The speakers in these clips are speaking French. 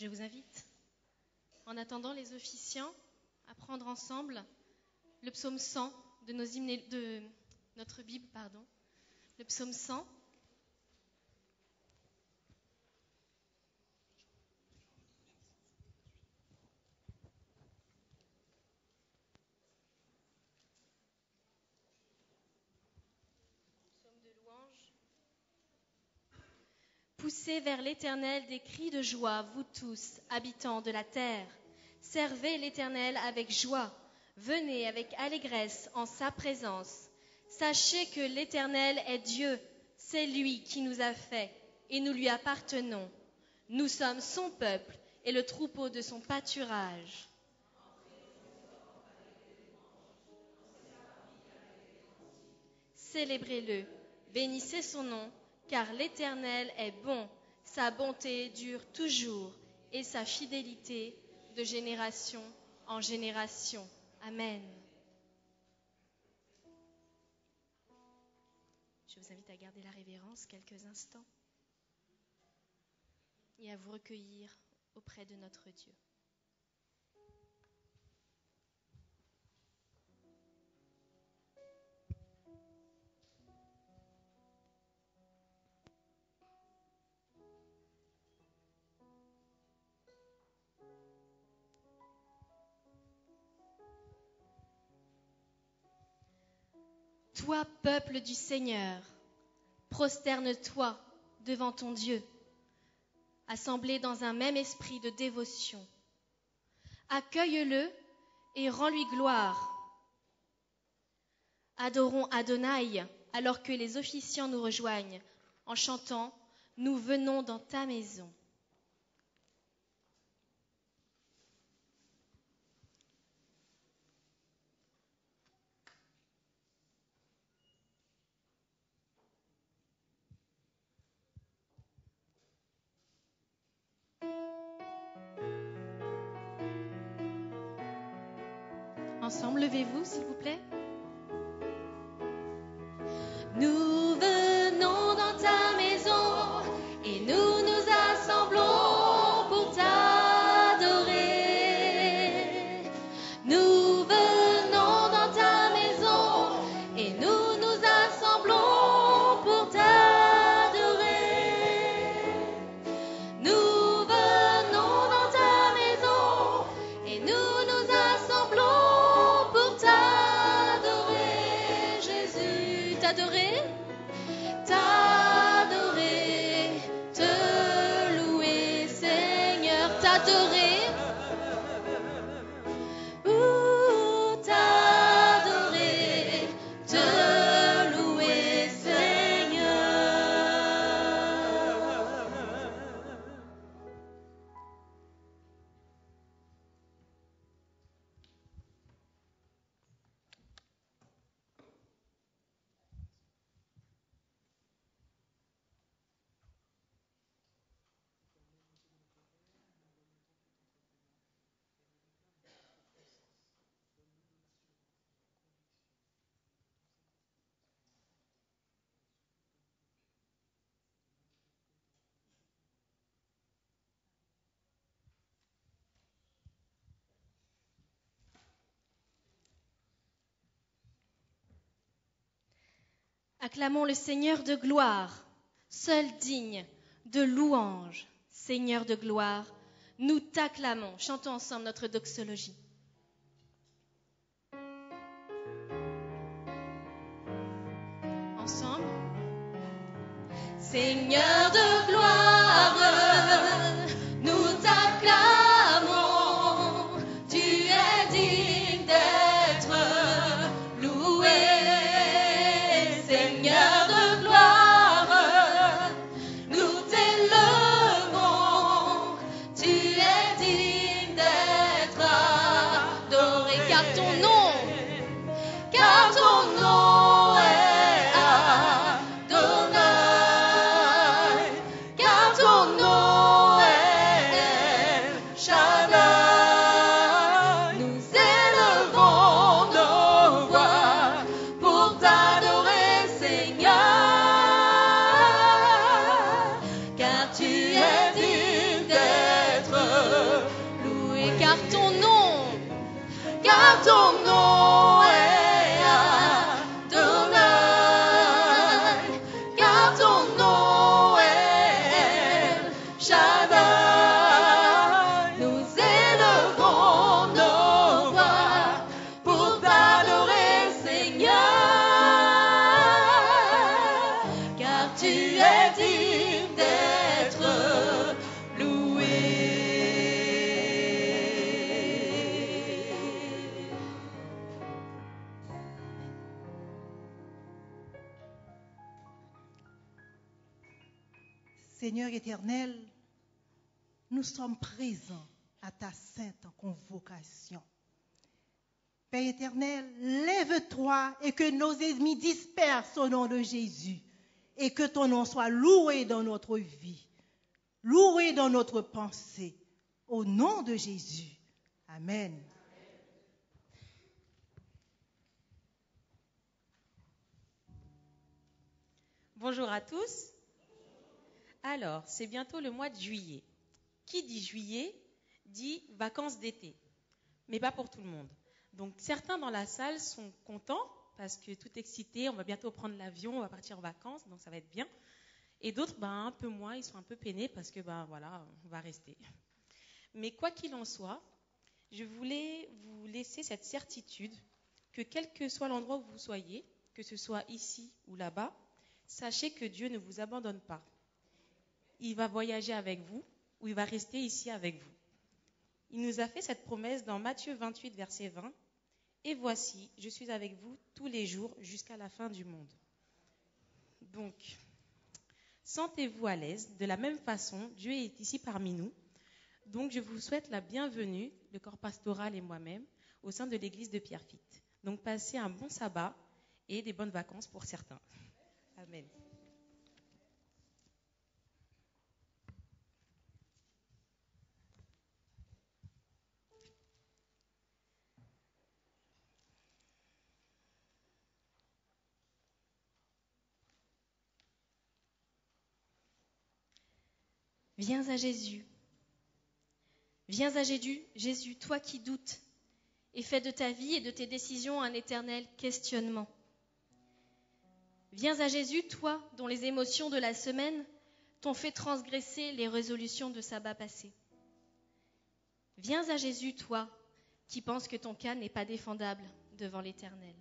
Je vous invite, en attendant les officiants, à prendre ensemble le psaume 100 de notre Bible, le psaume 100. Psaume de louange. Poussez vers l'Éternel des cris de joie, vous tous, habitants de la terre. Servez l'Éternel avec joie. Venez avec allégresse en sa présence. Sachez que l'Éternel est Dieu. C'est lui qui nous a fait et nous lui appartenons. Nous sommes son peuple et le troupeau de son pâturage. Célébrez-le, bénissez son nom, car l'Éternel est bon. Sa bonté dure toujours et sa fidélité de génération en génération. Amen. Je vous invite à garder la révérence quelques instants et à vous recueillir auprès de notre Dieu. Toi, peuple du Seigneur, prosterne-toi devant ton Dieu, assemblés dans un même esprit de dévotion. Accueille-le et rends-lui gloire. Adorons Adonai alors que les officiants nous rejoignent en chantant « Nous venons dans ta maison ». Ensemble, levez-vous, s'il vous plaît. Nous venons dans ta maison et nous nous assemblons pour t'adorer. Nous venons dans ta maison et nous nous assemblons pour t'adorer. Nous venons dans ta maison et nous nous assemblons pour t'adorer, Jésus, t'adorer, te louer, Seigneur, t'adorer, t'adorer, te louer, Seigneur. Acclamons le Seigneur de gloire, seul digne de louange. Seigneur de gloire, nous t'acclamons. Chantons ensemble notre doxologie. Ensemble. Seigneur de gloire, nous t'acclamons. Tu es digne d'être loué. Seigneur de gloire, nous t'élevons. Tu es digne d'être adoré, car ton nom est Adonai. es digne d'être loué. Seigneur éternel, nous sommes présents à ta sainte convocation. Père éternel, lève-toi et que nos ennemis dispersent au nom de Jésus et que ton nom soit loué dans notre vie, loué dans notre pensée, au nom de Jésus. Amen. Bonjour à tous. Alors, c'est bientôt le mois de juillet. Qui dit juillet dit vacances d'été, mais pas pour tout le monde. Donc certains dans la salle sont contents parce que tout excité, on va bientôt prendre l'avion, on va partir en vacances, donc ça va être bien. Et d'autres, un peu moins, ils sont un peu peinés parce que voilà, on va rester. Mais quoi qu'il en soit, je voulais vous laisser cette certitude que quel que soit l'endroit où vous soyez, que ce soit ici ou là-bas, sachez que Dieu ne vous abandonne pas. Il va voyager avec vous ou il va rester ici avec vous. Il nous a fait cette promesse dans Matthieu 28, verset 20. « Et voici, je suis avec vous tous les jours jusqu'à la fin du monde. » Donc, sentez-vous à l'aise. De la même façon, Dieu est ici parmi nous. Donc, je vous souhaite la bienvenue, le corps pastoral et moi-même, au sein de l'église de Pierrefitte. Donc, passez un bon sabbat et des bonnes vacances pour certains. Amen. Viens à Jésus. Viens à Jésus, toi qui doutes, et fais de ta vie et de tes décisions un éternel questionnement. Viens à Jésus, toi dont les émotions de la semaine t'ont fait transgresser les résolutions de sabbat passé. Viens à Jésus, toi qui penses que ton cas n'est pas défendable devant l'Éternel.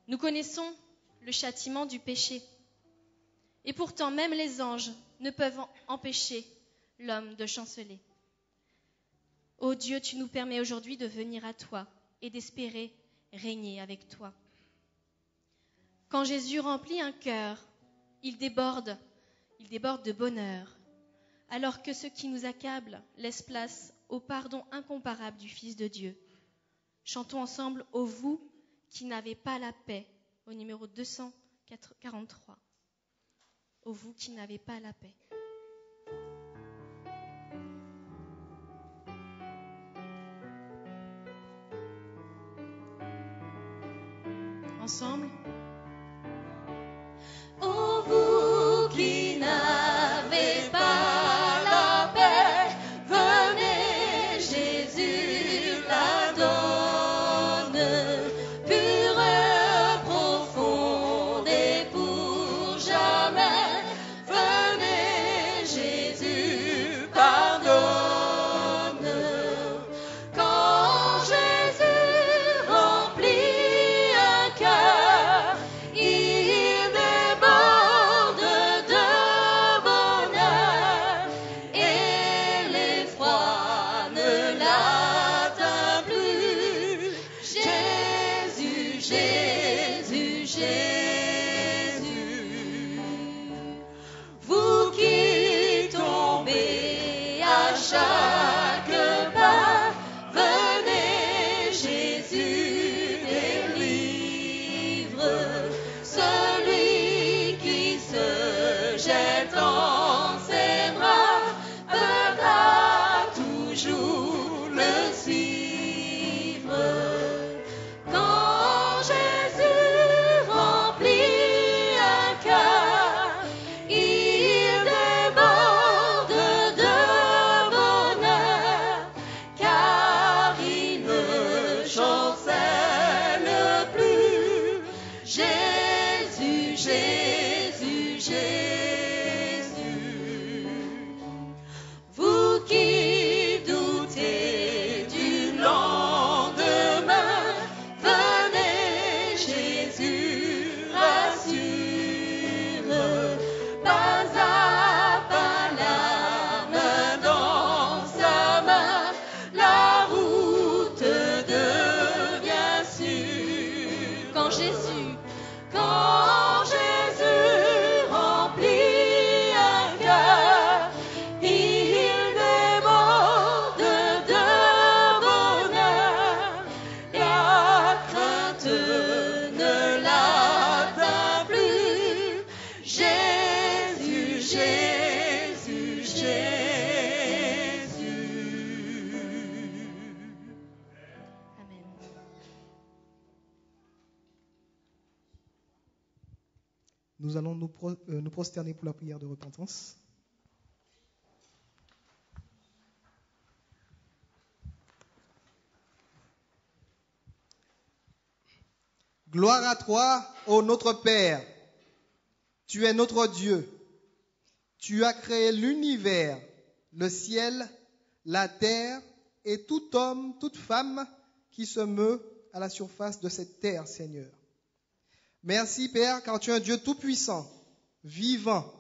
Nous connaissons le châtiment du péché. Et pourtant, même les anges ne peuvent empêcher l'homme de chanceler. Ô Dieu, tu nous permets aujourd'hui de venir à toi et d'espérer régner avec toi. Quand Jésus remplit un cœur, il déborde de bonheur, alors que ce qui nous accable laisse place au pardon incomparable du Fils de Dieu. Chantons ensemble « Ô vous qui n'avez pas la paix » au numéro 243. Ô vous qui n'avez pas la paix. Ensemble. Ô vous qui n'avez pas la paix, venez, Jésus la donne, pure, profonde et pour jamais. Venez, Jésus pardonne. Quand Jésus remplit un cœur, il déborde de bonheur et l'effroi ne l'atteint plus. Jésus, Jésus, Jésus. Vous qui tombez à chaque pas, venez, Jésus délivre. Celui qui se jette en ses bras devra toujours le suivre. Quand Jésus remplit un cœur, il déborde de bonheur, car il ne chancelle plus. Jésus, Jésus, Jésus. Vous qui doutez du lendemain, venez, Jésus Nous allons nous prosterner pour la prière de repentance. Gloire à toi, ô notre Père. Tu es notre Dieu. Tu as créé l'univers, le ciel, la terre et tout homme, toute femme qui se meut à la surface de cette terre, Seigneur. Merci, Père, car tu es un Dieu tout-puissant, vivant.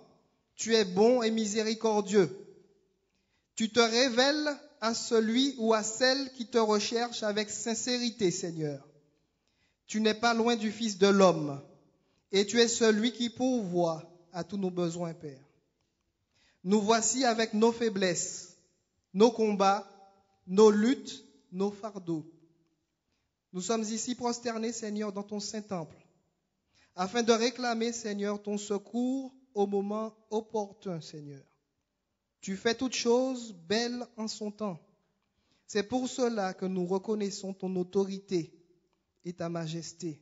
Tu es bon et miséricordieux. Tu te révèles à celui ou à celle qui te recherche avec sincérité, Seigneur. Tu n'es pas loin du Fils de l'homme, et tu es celui qui pourvoit à tous nos besoins, Père. Nous voici avec nos faiblesses, nos combats, nos luttes, nos fardeaux. Nous sommes ici prosternés, Seigneur, dans ton Saint-Temple, afin de réclamer, Seigneur, ton secours au moment opportun, Seigneur. Tu fais toutes choses belles en son temps. C'est pour cela que nous reconnaissons ton autorité et ta majesté.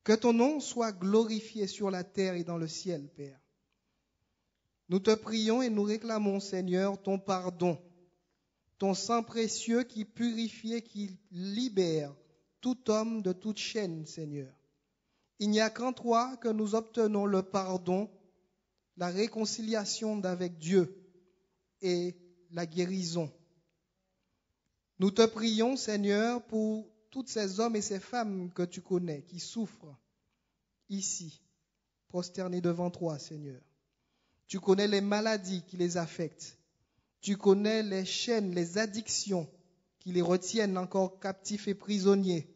Que ton nom soit glorifié sur la terre et dans le ciel, Père. Nous te prions et nous réclamons, Seigneur, ton pardon, ton sang précieux qui purifie et qui libère tout homme de toute chaîne, Seigneur. Il n'y a qu'en toi que nous obtenons le pardon, la réconciliation avec Dieu et la guérison. Nous te prions, Seigneur, pour tous ces hommes et ces femmes que tu connais, qui souffrent ici, prosternés devant toi, Seigneur. Tu connais les maladies qui les affectent. Tu connais les chaînes, les addictions qui les retiennent encore captifs et prisonniers.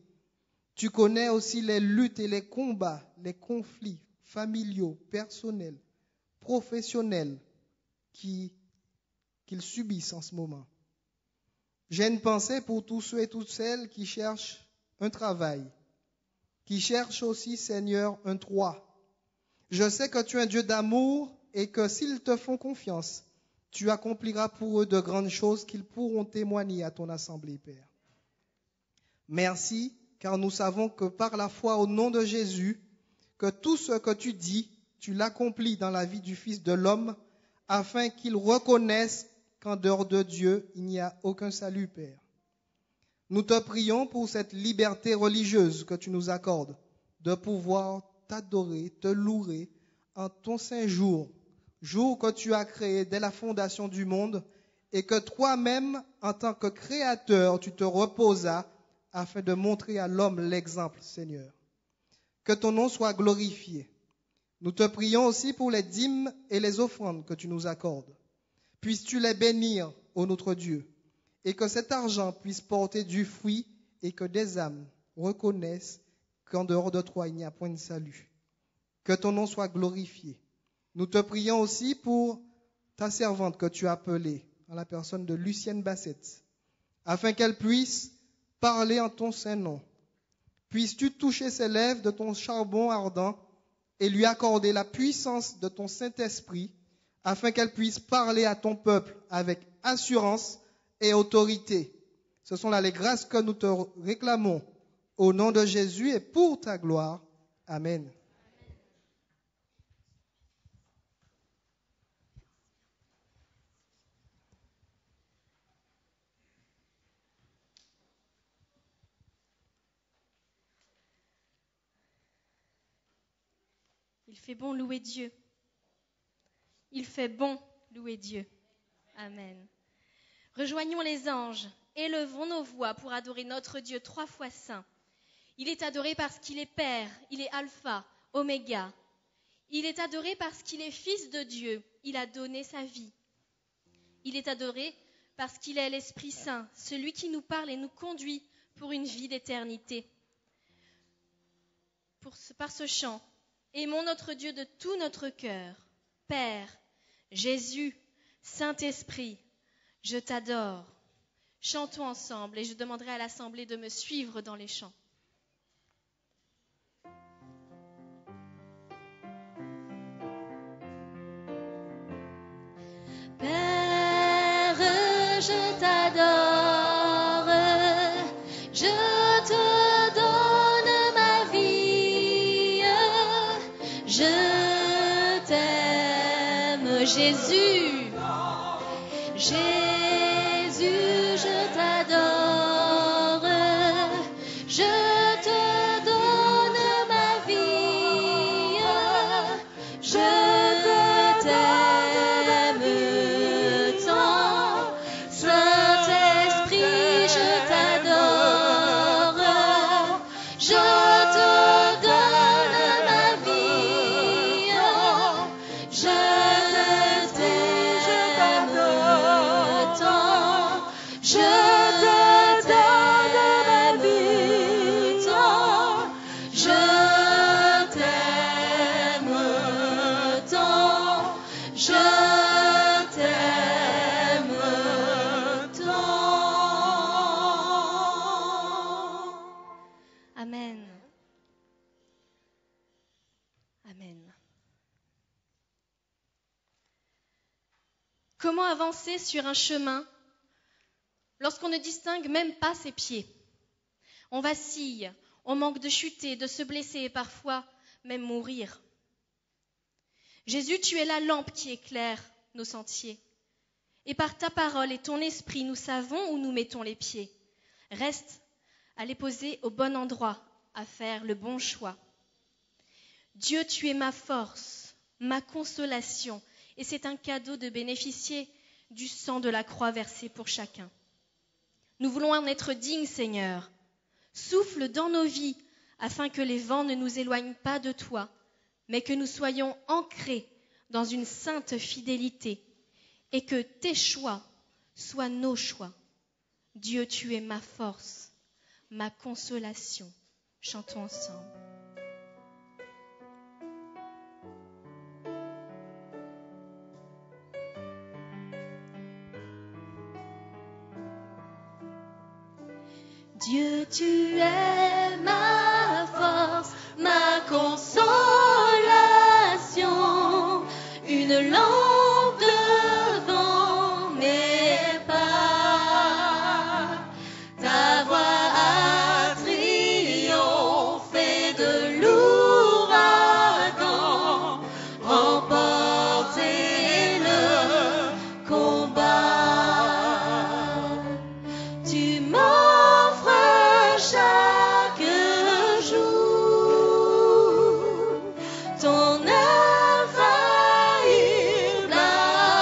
Tu connais aussi les luttes et les combats, les conflits familiaux, personnels, professionnels qu'ils subissent en ce moment. J'ai une pensée pour tous ceux et toutes celles qui cherchent un travail, qui cherchent aussi, Seigneur, un toit. Je sais que tu es un Dieu d'amour et que s'ils te font confiance, tu accompliras pour eux de grandes choses qu'ils pourront témoigner à ton assemblée, Père. Merci, car nous savons que par la foi au nom de Jésus, que tout ce que tu dis, tu l'accomplis dans la vie du Fils de l'homme, afin qu'il reconnaisse qu'en dehors de Dieu, il n'y a aucun salut, Père. Nous te prions pour cette liberté religieuse que tu nous accordes, de pouvoir t'adorer, te louer en ton saint jour, jour que tu as créé dès la fondation du monde, et que toi-même, en tant que créateur, tu te reposas afin de montrer à l'homme l'exemple, Seigneur. Que ton nom soit glorifié. Nous te prions aussi pour les dîmes et les offrandes que tu nous accordes. Puisses-tu les bénir, ô notre Dieu, et que cet argent puisse porter du fruit et que des âmes reconnaissent qu'en dehors de toi, il n'y a point de salut. Que ton nom soit glorifié. Nous te prions aussi pour ta servante que tu as appelée, en la personne de Lucienne Bassette, afin qu'elle puisse parler en ton saint nom. Puisses-tu toucher ses lèvres de ton charbon ardent et lui accorder la puissance de ton Saint-Esprit, afin qu'elle puisse parler à ton peuple avec assurance et autorité. Ce sont là les grâces que nous te réclamons au nom de Jésus et pour ta gloire. Amen. Il fait bon louer Dieu. Il fait bon louer Dieu. Amen. Rejoignons les anges, élevons nos voix pour adorer notre Dieu 3 fois saint. Il est adoré parce qu'il est Père, il est Alpha, Oméga. Il est adoré parce qu'il est Fils de Dieu, il a donné sa vie. Il est adoré parce qu'il est l'Esprit Saint, celui qui nous parle et nous conduit pour une vie d'éternité. Par ce chant, aimons notre Dieu de tout notre cœur. Père, Jésus, Saint-Esprit, je t'adore. Chantons ensemble et je demanderai à l'Assemblée de me suivre dans les chants. Père, je t'adore, je te donne ma vie, je Jésus. Jésus, je t'adore. Je te donne ma vie. Je t'aime tant. Saint-Esprit, je t'adore. Je te donne ma vie. Je t'aime tant. Je t'aime tant. Je t'aime tant. Je t'aime tant. Amen. Amen. Comment avancer sur un chemin lorsqu'on ne distingue même pas ses pieds? On vacille, on manque de chuter, de se blesser et parfois même mourir. Jésus, tu es la lampe qui éclaire nos sentiers. Et par ta parole et ton esprit, nous savons où nous mettons les pieds. Reste à les poser au bon endroit, à faire le bon choix. Dieu, tu es ma force, ma consolation, et c'est un cadeau de bénéficier du sang de la croix versé pour chacun. Nous voulons en être dignes, Seigneur. Souffle dans nos vies, afin que les vents ne nous éloignent pas de toi, mais que nous soyons ancrés dans une sainte fidélité, et que tes choix soient nos choix. Dieu, tu es ma force, ma consolation. Chantons ensemble. Dieu, tu es ma force, ma consolation, une lampe devant mes pas. Ta voix a triomphé de l'ouragan, remporté le combat. Tu m'offres chaque jour ton infaillible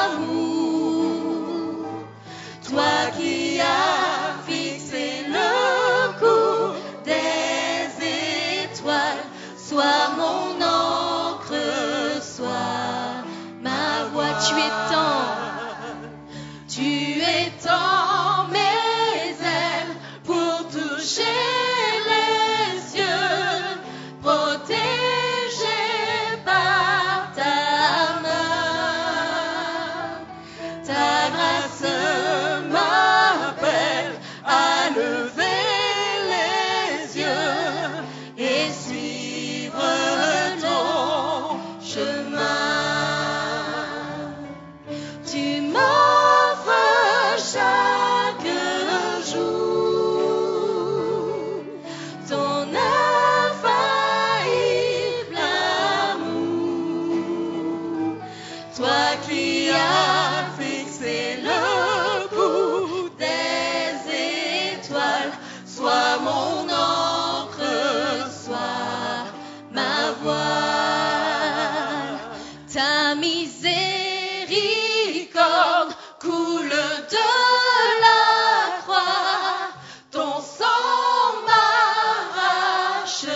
amour. Toi qui as fixé le cours des étoiles, sois mon encre, sois ma voix. Tu étends mes ailes pour toucher les cieux, protégé par ta main. Ta grâce m'appelle à lever les yeux et suivre ton chemin. Tu m'offres chaque jour ton infaillible amour. Toi qui as fixé le cours des étoiles, sois mon encre, sois ma voile. Ta miséricorde coule de la croix, ton sang m'a racheté.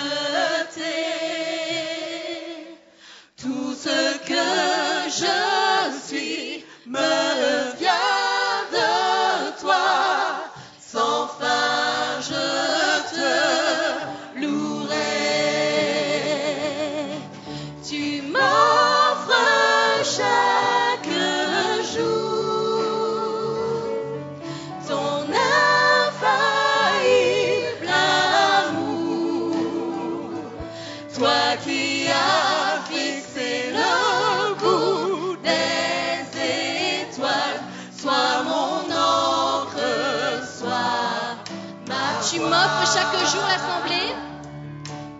Tout ce que je suis me vient de toi, sans fin je te louerai. Tu m'offres chaque jour ton infaillible amour. Toi qui as fixé le cours des étoiles, sois mon encre, sois ma. Tu m'offres chaque jour l'assemblée.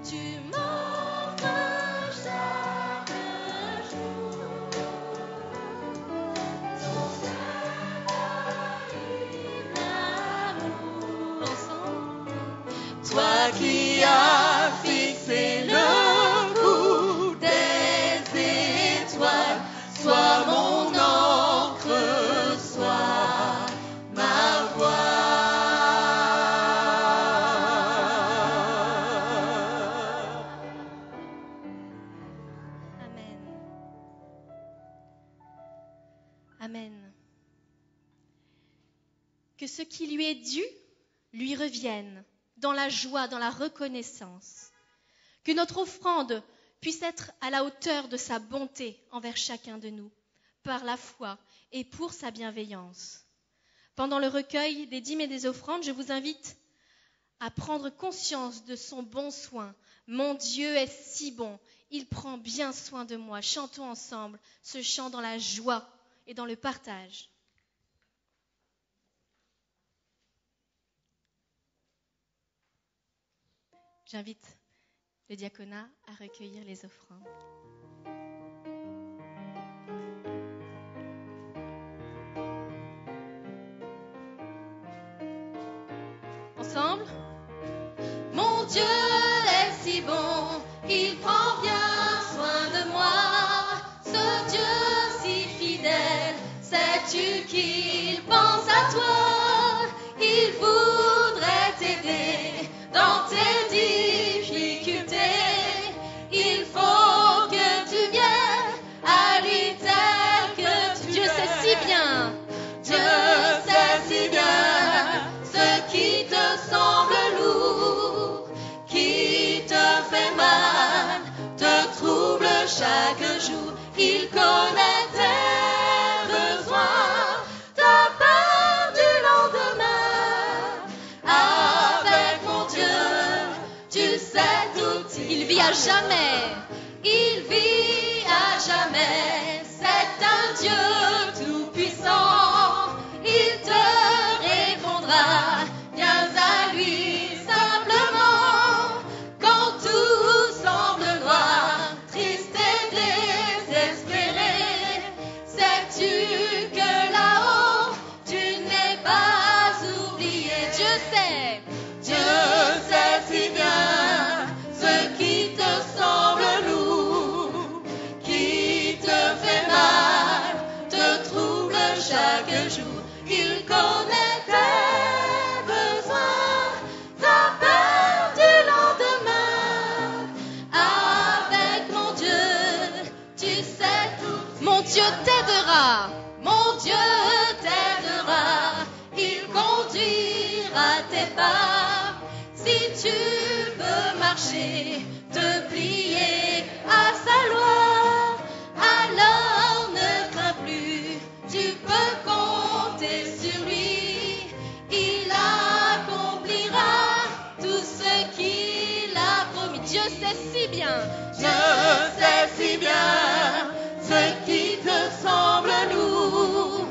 Tu m'offres chaque jour Amen. Que ce qui lui est dû lui revienne dans la joie, dans la reconnaissance. Que notre offrande puisse être à la hauteur de sa bonté envers chacun de nous, par la foi et pour sa bienveillance. Pendant le recueil des dîmes et des offrandes, je vous invite à prendre conscience de son bon soin. Mon Dieu est si bon, il prend bien soin de moi. Chantons ensemble ce chant dans la joie et dans le partage. J'invite le diaconat à recueillir les offrandes. Ensemble. Mon Dieu est si bon, il prend bien soin de moi. Ce Dieu si fidèle, sais-tu qu'il pense à toi? Il voudrait t'aider dans tes difficultés. Il faut que tu viennes à lui tel que tu Dieu sait si bien. Dieu sait si bien ce qui te semble lourd, qui te fait mal, te trouble chaque jour. Il connaît tes besoins, ta peur du lendemain. Avec mon Dieu, tu sais tout. Il vit à jamais. Il vit à jamais. C'est un Dieu tout-puissant. Il te répondra. Viens à lui simplement. Quand tout semble noir, triste et désespéré, sais-tu que là-haut, tu n'es pas oublié? Dieu sait. Dieu sait si bien ce qui te semble lourd, qui te fait mal, te trouble chaque jour. Il connaît tes besoins, ta peur du lendemain. Avec mon Dieu, tu sais tout. Mon Dieu t'aidera. Mon Dieu t'aidera, il conduira tes pas. Si tu veux marcher, te plier à sa loi, alors ne crains plus, tu peux compter sur lui. Il accomplira tout ce qu'il a promis. Dieu sait si bien. Dieu sait si bien ce qui te semble lourd,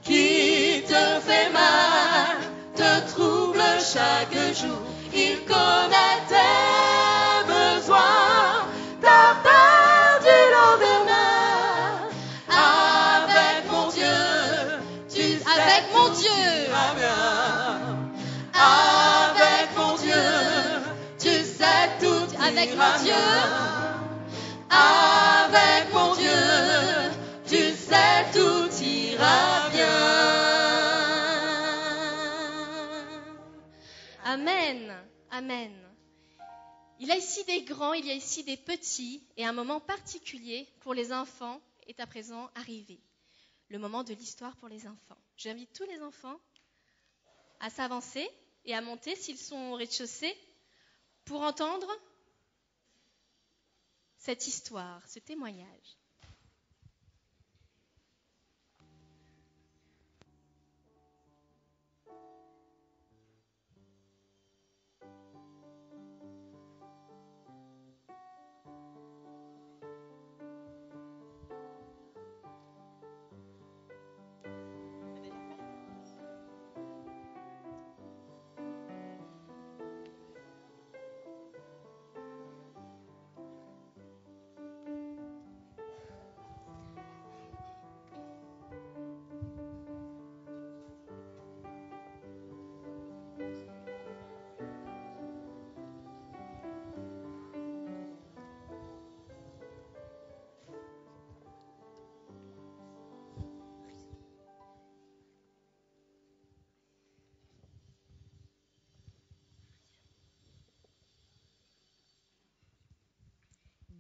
qui te fait mal, te trouble chaque jour. Il connaît tes besoins, ta peur du lendemain. Avec mon Dieu, tu sais Avec mon tout Dieu. ira bien. Avec mon Dieu, tu sais tout Avec ira mon Dieu. bien. Avec mon Dieu, tu sais tout ira bien. Amen. Amen. Il y a ici des grands, il y a ici des petits, et un moment particulier pour les enfants est à présent arrivé. Le moment de l'histoire pour les enfants. J'invite tous les enfants à s'avancer et à monter s'ils sont au rez-de-chaussée pour entendre cette histoire, ce témoignage.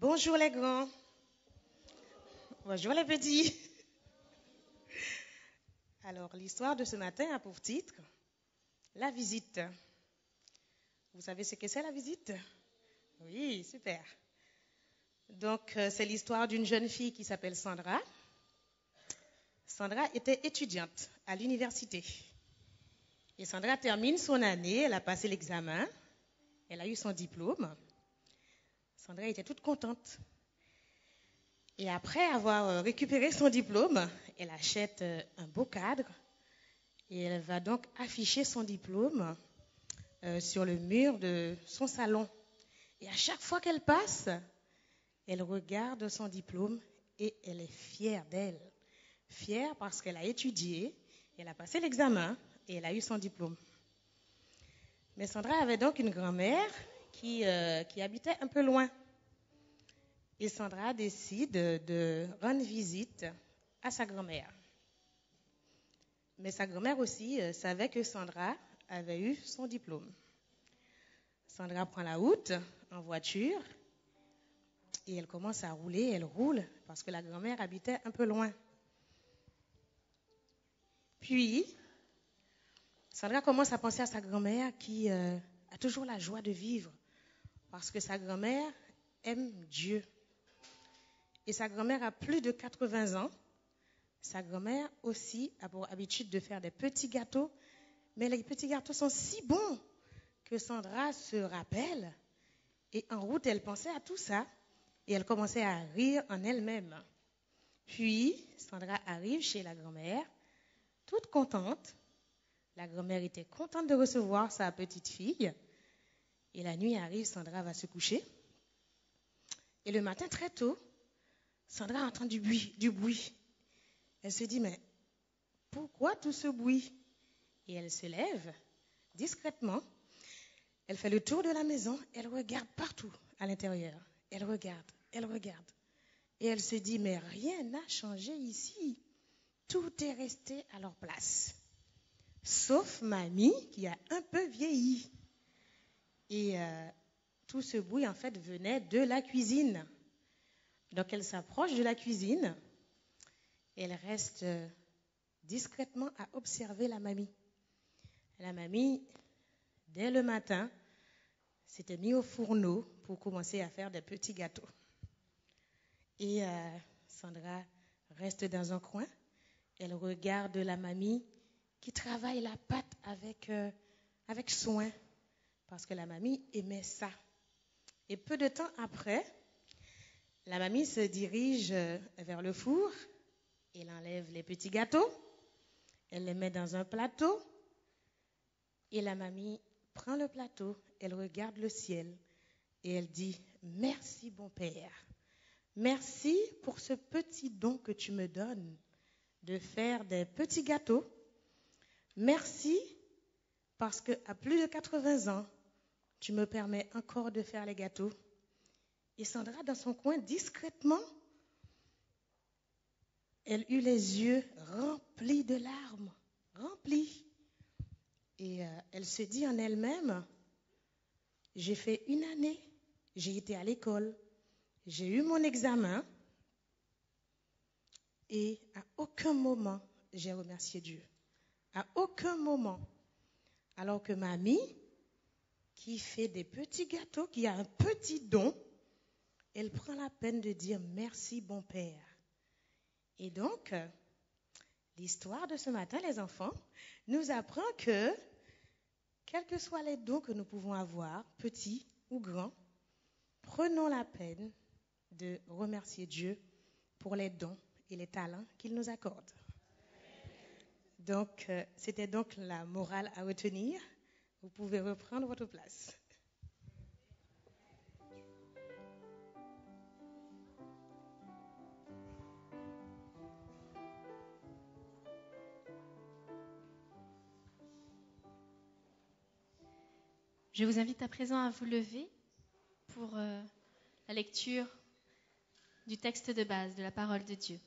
Bonjour les grands. Bonjour les petits. Alors, l'histoire de ce matin a pour titre La visite. Vous savez ce que c'est la visite? Oui, super. Donc, c'est l'histoire d'une jeune fille qui s'appelle Sandra. Sandra était étudiante à l'université. Et Sandra termine son année, elle a passé l'examen, elle a eu son diplôme. Sandra était toute contente. Et après avoir récupéré son diplôme, elle achète un beau cadre et elle va donc afficher son diplôme sur le mur de son salon. Et à chaque fois qu'elle passe, elle regarde son diplôme et elle est fière d'elle. Fière parce qu'elle a étudié, elle a passé l'examen et elle a eu son diplôme. Mais Sandra avait donc une grand-mère qui habitait un peu loin. Et Sandra décide de rendre visite à sa grand-mère. Mais sa grand-mère aussi savait que Sandra avait eu son diplôme. Sandra prend la route en voiture et elle commence à rouler. Elle roule parce que la grand-mère habitait un peu loin. Puis, Sandra commence à penser à sa grand-mère qui a toujours la joie de vivre parce que sa grand-mère aime Dieu. Et sa grand-mère a plus de 80 ans. Sa grand-mère aussi a pour habitude de faire des petits gâteaux. Mais les petits gâteaux sont si bons que Sandra se rappelle. Et en route, elle pensait à tout ça. Et elle commençait à rire en elle-même. Puis, Sandra arrive chez la grand-mère, toute contente. La grand-mère était contente de recevoir sa petite fille. Et la nuit arrive, Sandra va se coucher. Et le matin, très tôt, Sandra entend du bruit. Elle se dit, mais pourquoi tout ce bruit? Et elle se lève discrètement. Elle fait le tour de la maison. Elle regarde partout à l'intérieur. Elle regarde. Et elle se dit, mais rien n'a changé ici. Tout est resté à leur place. Sauf mamie qui a un peu vieilli. Et tout ce bruit, en fait, venait de la cuisine. Donc, elle s'approche de la cuisine. Elle reste discrètement à observer la mamie. La mamie, dès le matin, s'était mise au fourneau pour commencer à faire des petits gâteaux. Et Sandra reste dans un coin. Elle regarde la mamie qui travaille la pâte avec soin. Parce que la mamie aimait ça. Et peu de temps après, la mamie se dirige vers le four. Elle enlève les petits gâteaux. Elle les met dans un plateau. Et la mamie prend le plateau. Elle regarde le ciel. Et elle dit, merci bon Père. Merci pour ce petit don que tu me donnes de faire des petits gâteaux. Merci parce qu'à plus de 80 ans, tu me permets encore de faire les gâteaux. Et Sandra, dans son coin, discrètement, elle eut les yeux remplis de larmes, remplis. Et elle se dit en elle-même, j'ai fait une année, j'ai été à l'école, j'ai eu mon examen, et à aucun moment, j'ai remercié Dieu. À aucun moment. Alors que mamie, qui fait des petits gâteaux, qui a un petit don, elle prend la peine de dire merci bon Père. Et donc, l'histoire de ce matin, les enfants, nous apprend que, quels que soient les dons que nous pouvons avoir, petits ou grands, prenons la peine de remercier Dieu pour les dons et les talents qu'il nous accorde. Donc, c'était donc la morale à retenir. Vous pouvez reprendre votre place. Je vous invite à présent à vous lever pour la lecture du texte de base de la parole de Dieu.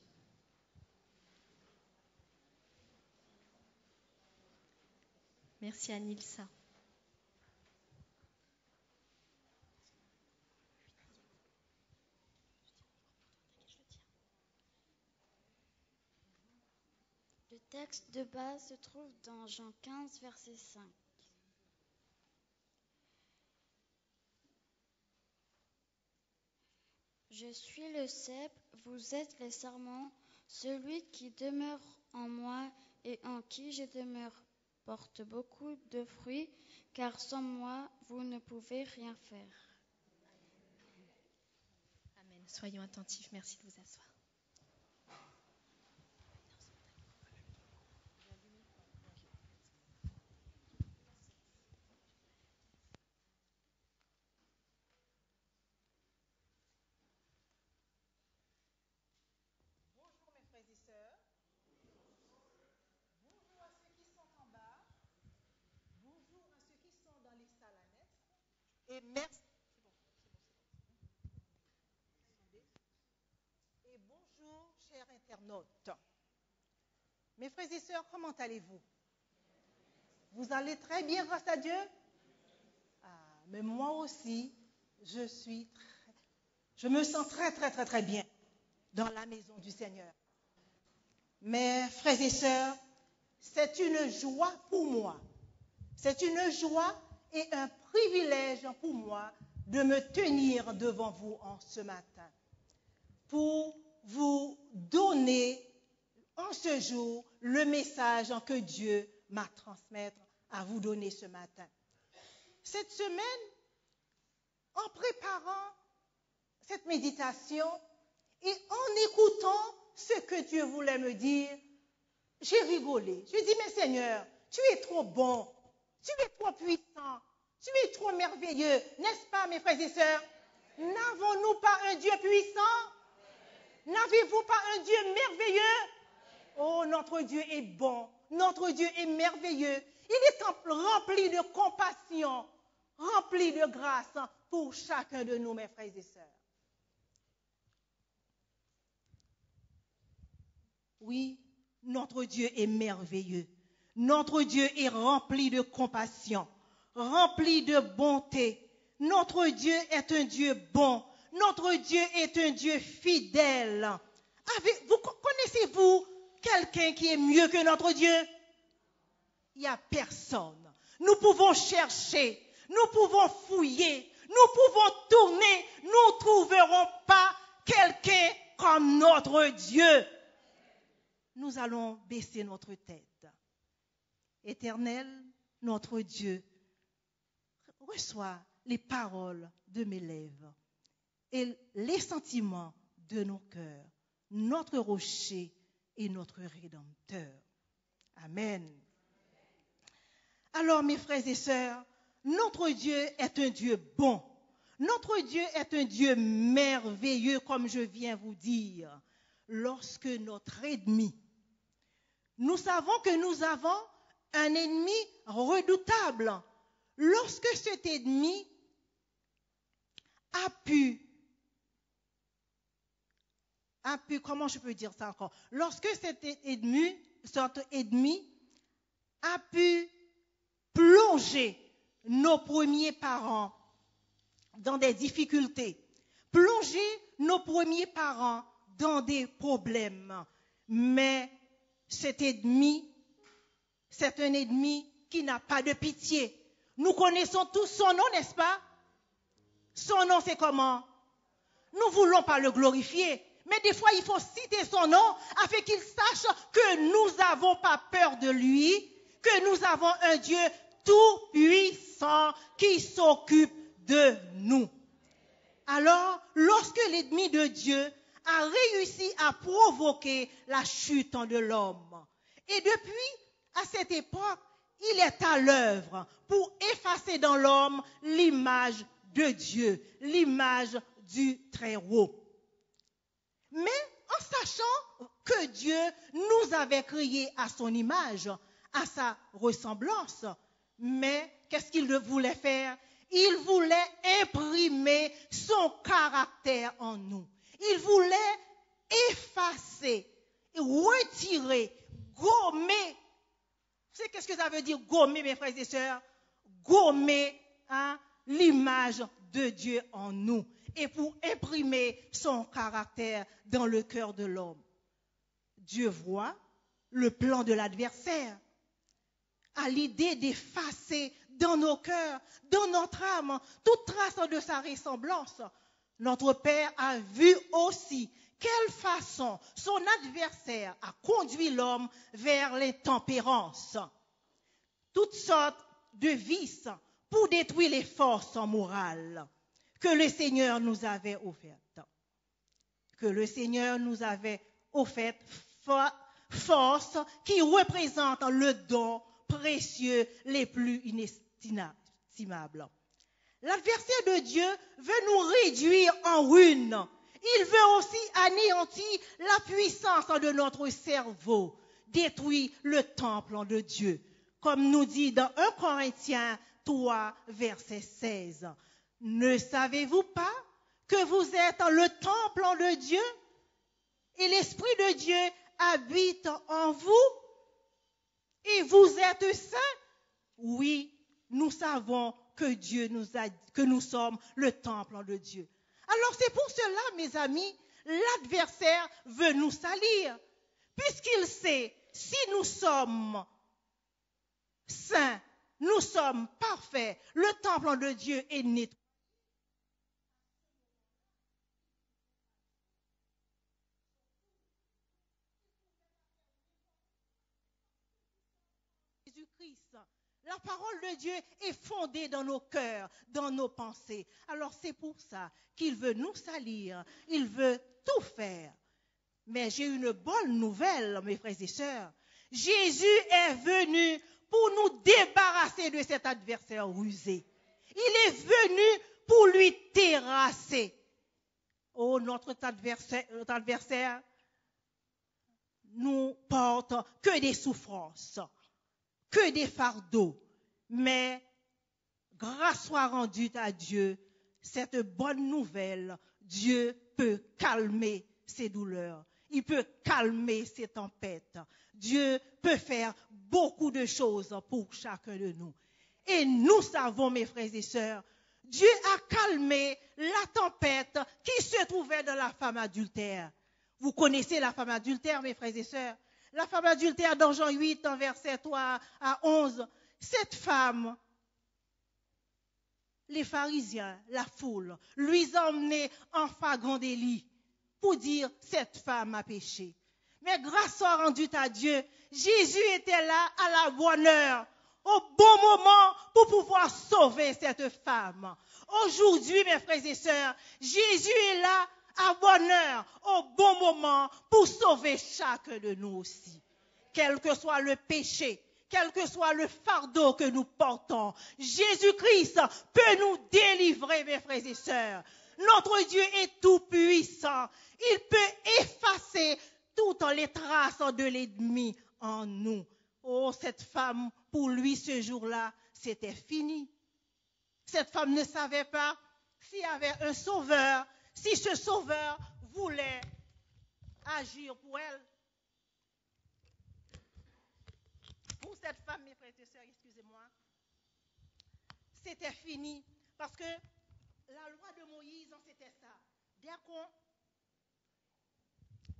Merci à Nilsa. texte de base se trouve dans Jean 15, verset 5. Je suis le cep, vous êtes les sarments. Celui qui demeure en moi et en qui je demeure porte beaucoup de fruits, car sans moi, vous ne pouvez rien faire. Amen. Soyons attentifs. Merci de vous asseoir. Bonjour mes frères et sœurs. Bonjour à ceux qui sont en bas. Bonjour à ceux qui sont dans les salles annexes. Et merci. Et bonjour, chers internautes. Mes frères et sœurs, comment allez-vous? Vous allez très bien grâce à Dieu? Mais moi aussi, je me sens très bien dans la maison du Seigneur. Mes frères et sœurs, c'est une joie pour moi. C'est une joie et un privilège pour moi de me tenir devant vous en ce matin pour vous donner en ce jour le message que Dieu m'a transmis à vous donner ce matin. Cette semaine, en préparant cette méditation et en écoutant ce que Dieu voulait me dire, j'ai rigolé. Je dis, mais Seigneur, tu es trop bon, tu es trop puissant, tu es trop merveilleux, n'est-ce pas, mes frères et sœurs? N'avons-nous pas un Dieu puissant? N'avez-vous pas un Dieu merveilleux? Oh, notre Dieu est bon, notre Dieu est merveilleux. Il est rempli de compassion, rempli de grâce pour chacun de nous, mes frères et sœurs. Oui, notre Dieu est merveilleux. Notre Dieu est rempli de compassion, rempli de bonté. Notre Dieu est un Dieu bon. Notre Dieu est un Dieu fidèle. Connaissez-vous quelqu'un qui est mieux que notre Dieu? Il n'y a personne. Nous pouvons chercher, nous pouvons fouiller, nous pouvons tourner. Nous ne trouverons pas quelqu'un comme notre Dieu. Nous allons baisser notre tête. Éternel, notre Dieu, reçois les paroles de mes lèvres et les sentiments de nos cœurs, notre rocher et notre rédempteur. Amen. Alors, mes frères et sœurs, notre Dieu est un Dieu bon. Notre Dieu est un Dieu merveilleux, comme je viens vous dire. Lorsque notre ennemi, nous savons que nous avons un ennemi redoutable. Lorsque cet ennemi a pu, comment je peux dire ça encore? Lorsque cet ennemi a pu plonger nos premiers parents dans des difficultés, plonger nos premiers parents dans des problèmes. Mais cet ennemi, c'est un ennemi qui n'a pas de pitié. Nous connaissons tous son nom, n'est-ce pas? Son nom, c'est comment? Nous ne voulons pas le glorifier, mais des fois, il faut citer son nom afin qu'il sache que nous n'avons pas peur de lui, que nous avons un Dieu tout-puissant qui s'occupe de nous. Alors, lorsque l'ennemi de Dieu a réussi à provoquer la chute de l'homme, et depuis à cette époque, il est à l'œuvre pour effacer dans l'homme l'image de Dieu, l'image du Très-Haut. Mais en sachant que Dieu nous avait créés à son image, à sa ressemblance, mais qu'est-ce qu'il voulait faire? Il voulait imprimer son caractère en nous. Il voulait effacer, retirer, gommer. Vous savez qu'est-ce que ça veut dire gommer, mes frères et sœurs? Gommer l'image de Dieu en nous et pour imprimer son caractère dans le cœur de l'homme. Dieu voit, le plan de l'adversaire, à l'idée d'effacer dans nos cœurs, dans notre âme, toute trace de sa ressemblance. Notre Père a vu aussi quelle façon son adversaire a conduit l'homme vers l'intempérance, toutes sortes de vices pour détruire les forces morales que le Seigneur nous avait offertes. Que le Seigneur nous avait offertes, forces qui représentent le don précieux les plus inestimables. L'adversaire de Dieu veut nous réduire en ruine. Il veut aussi anéantir la puissance de notre cerveau, détruire le temple de Dieu. Comme nous dit dans 1 Corinthiens 3, verset 16. Ne savez-vous pas que vous êtes le temple de Dieu et l'Esprit de Dieu habite en vous et vous êtes saints? Oui, nous savons que nous sommes le temple de Dieu. Alors c'est pour cela, mes amis, l'adversaire veut nous salir, puisqu'il sait, si nous sommes saints, nous sommes parfaits, le temple de Dieu est nettoyé. Jésus-Christ, la parole de Dieu est fondée dans nos cœurs, dans nos pensées. Alors c'est pour ça qu'il veut nous salir, il veut tout faire. Mais j'ai une bonne nouvelle, mes frères et sœurs. Jésus est venu pour nous débarrasser de cet adversaire rusé. Il est venu pour lui terrasser. Oh, notre adversaire nous porte que des souffrances, que des fardeaux. Mais grâce soit rendue à Dieu, cette bonne nouvelle, Dieu peut calmer ses douleurs. Il peut calmer ses tempêtes. Dieu peut faire beaucoup de choses pour chacun de nous. Et nous savons, mes frères et sœurs, Dieu a calmé la tempête qui se trouvait dans la femme adultère. Vous connaissez la femme adultère, mes frères et sœurs? La femme adultère dans Jean 8, en verset 3 à 11. Cette femme, les pharisiens, la foule, lui emmenaient en flagrant délit pour dire cette femme a péché. Mais grâce soit rendue à Dieu, Jésus était là à la bonne heure, au bon moment pour pouvoir sauver cette femme. Aujourd'hui, mes frères et sœurs, Jésus est là à bonne heure, au bon moment pour sauver chacun de nous aussi. Quel que soit le péché, quel que soit le fardeau que nous portons, Jésus-Christ peut nous délivrer, mes frères et sœurs. Notre Dieu est tout puissant. Il peut effacer toutes les traces de l'ennemi en nous. Oh, cette femme, pour lui, ce jour-là, c'était fini. Cette femme ne savait pas s'il y avait un sauveur, si ce sauveur voulait agir pour elle. Pour cette femme, mes frères et sœurs, excusez-moi, c'était fini. Parce que la loi de Moïse, c'était ça.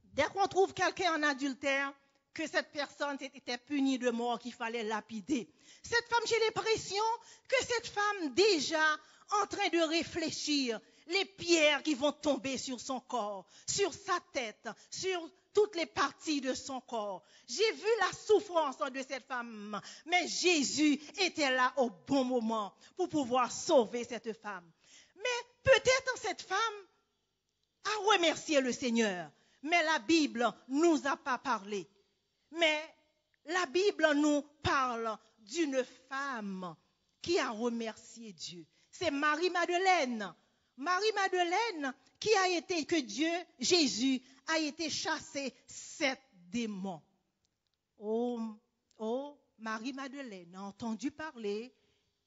Dès qu'on trouve quelqu'un en adultère, que cette personne était punie de mort, qu'il fallait lapider. Cette femme, j'ai l'impression que cette femme déjà en train de réfléchir les pierres qui vont tomber sur son corps, sur sa tête, sur toutes les parties de son corps. J'ai vu la souffrance de cette femme, mais Jésus était là au bon moment pour pouvoir sauver cette femme. Mais peut-être cette femme a remercié le Seigneur, mais la Bible nous a pas parlé. Mais la Bible nous parle d'une femme qui a remercié Dieu. C'est Marie-Madeleine. Marie-Madeleine qui a été, que Jésus a été chassé 7 démons. Oh, Marie-Madeleine a entendu parler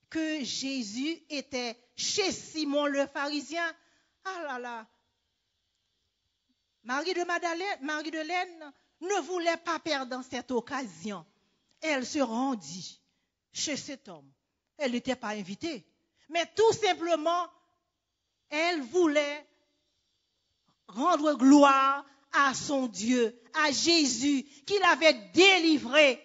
que Jésus était chez Simon le pharisien. Ah là là. Marie-Madeleine ne voulait pas perdre cette occasion. Elle se rendit chez cet homme. Elle n'était pas invitée. Mais tout simplement, elle voulait rendre gloire à son Dieu, à Jésus, qu'il avait délivré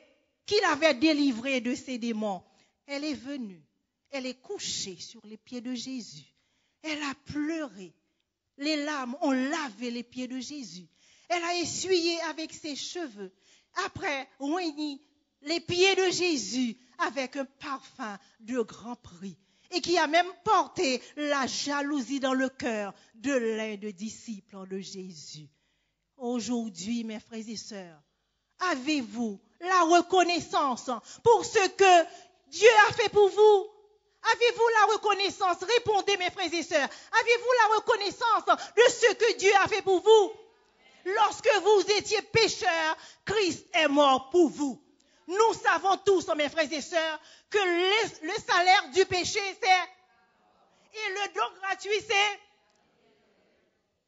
de ses démons. Elle est venue, elle est couchée sur les pieds de Jésus. Elle a pleuré. Les larmes ont lavé les pieds de Jésus. Elle a essuyé avec ses cheveux. Après, oigni les pieds de Jésus avec un parfum de grand prix. Et qui a même porté la jalousie dans le cœur de l'un des disciples de Jésus. Aujourd'hui, mes frères et sœurs, avez-vous la reconnaissance pour ce que Dieu a fait pour vous? Avez-vous la reconnaissance? Répondez, mes frères et sœurs. Avez-vous la reconnaissance de ce que Dieu a fait pour vous? Lorsque vous étiez pécheurs, Christ est mort pour vous. Nous savons tous, mes frères et sœurs, que le salaire du péché, c'est... Et le don gratuit, c'est...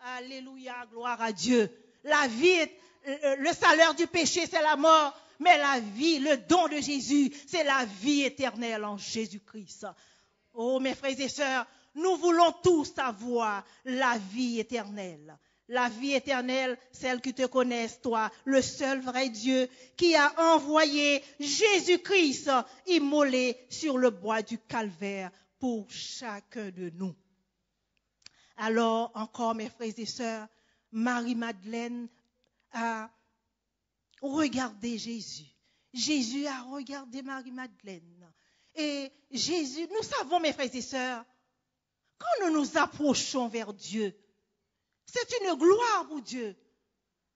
Alléluia, gloire à Dieu. La vie, le salaire du péché, c'est la mort. Mais la vie, le don de Jésus, c'est la vie éternelle en Jésus-Christ. Oh, mes frères et sœurs, nous voulons tous avoir la vie éternelle. La vie éternelle, celle qui te connaisse, toi, le seul vrai Dieu qui a envoyé Jésus-Christ immolé sur le bois du calvaire pour chacun de nous. Alors, encore, mes frères et sœurs, Marie-Madeleine a regardé Jésus. Jésus a regardé Marie-Madeleine. Et Jésus, nous savons, mes frères et sœurs, quand nous nous approchons vers Dieu, c'est une gloire pour Dieu.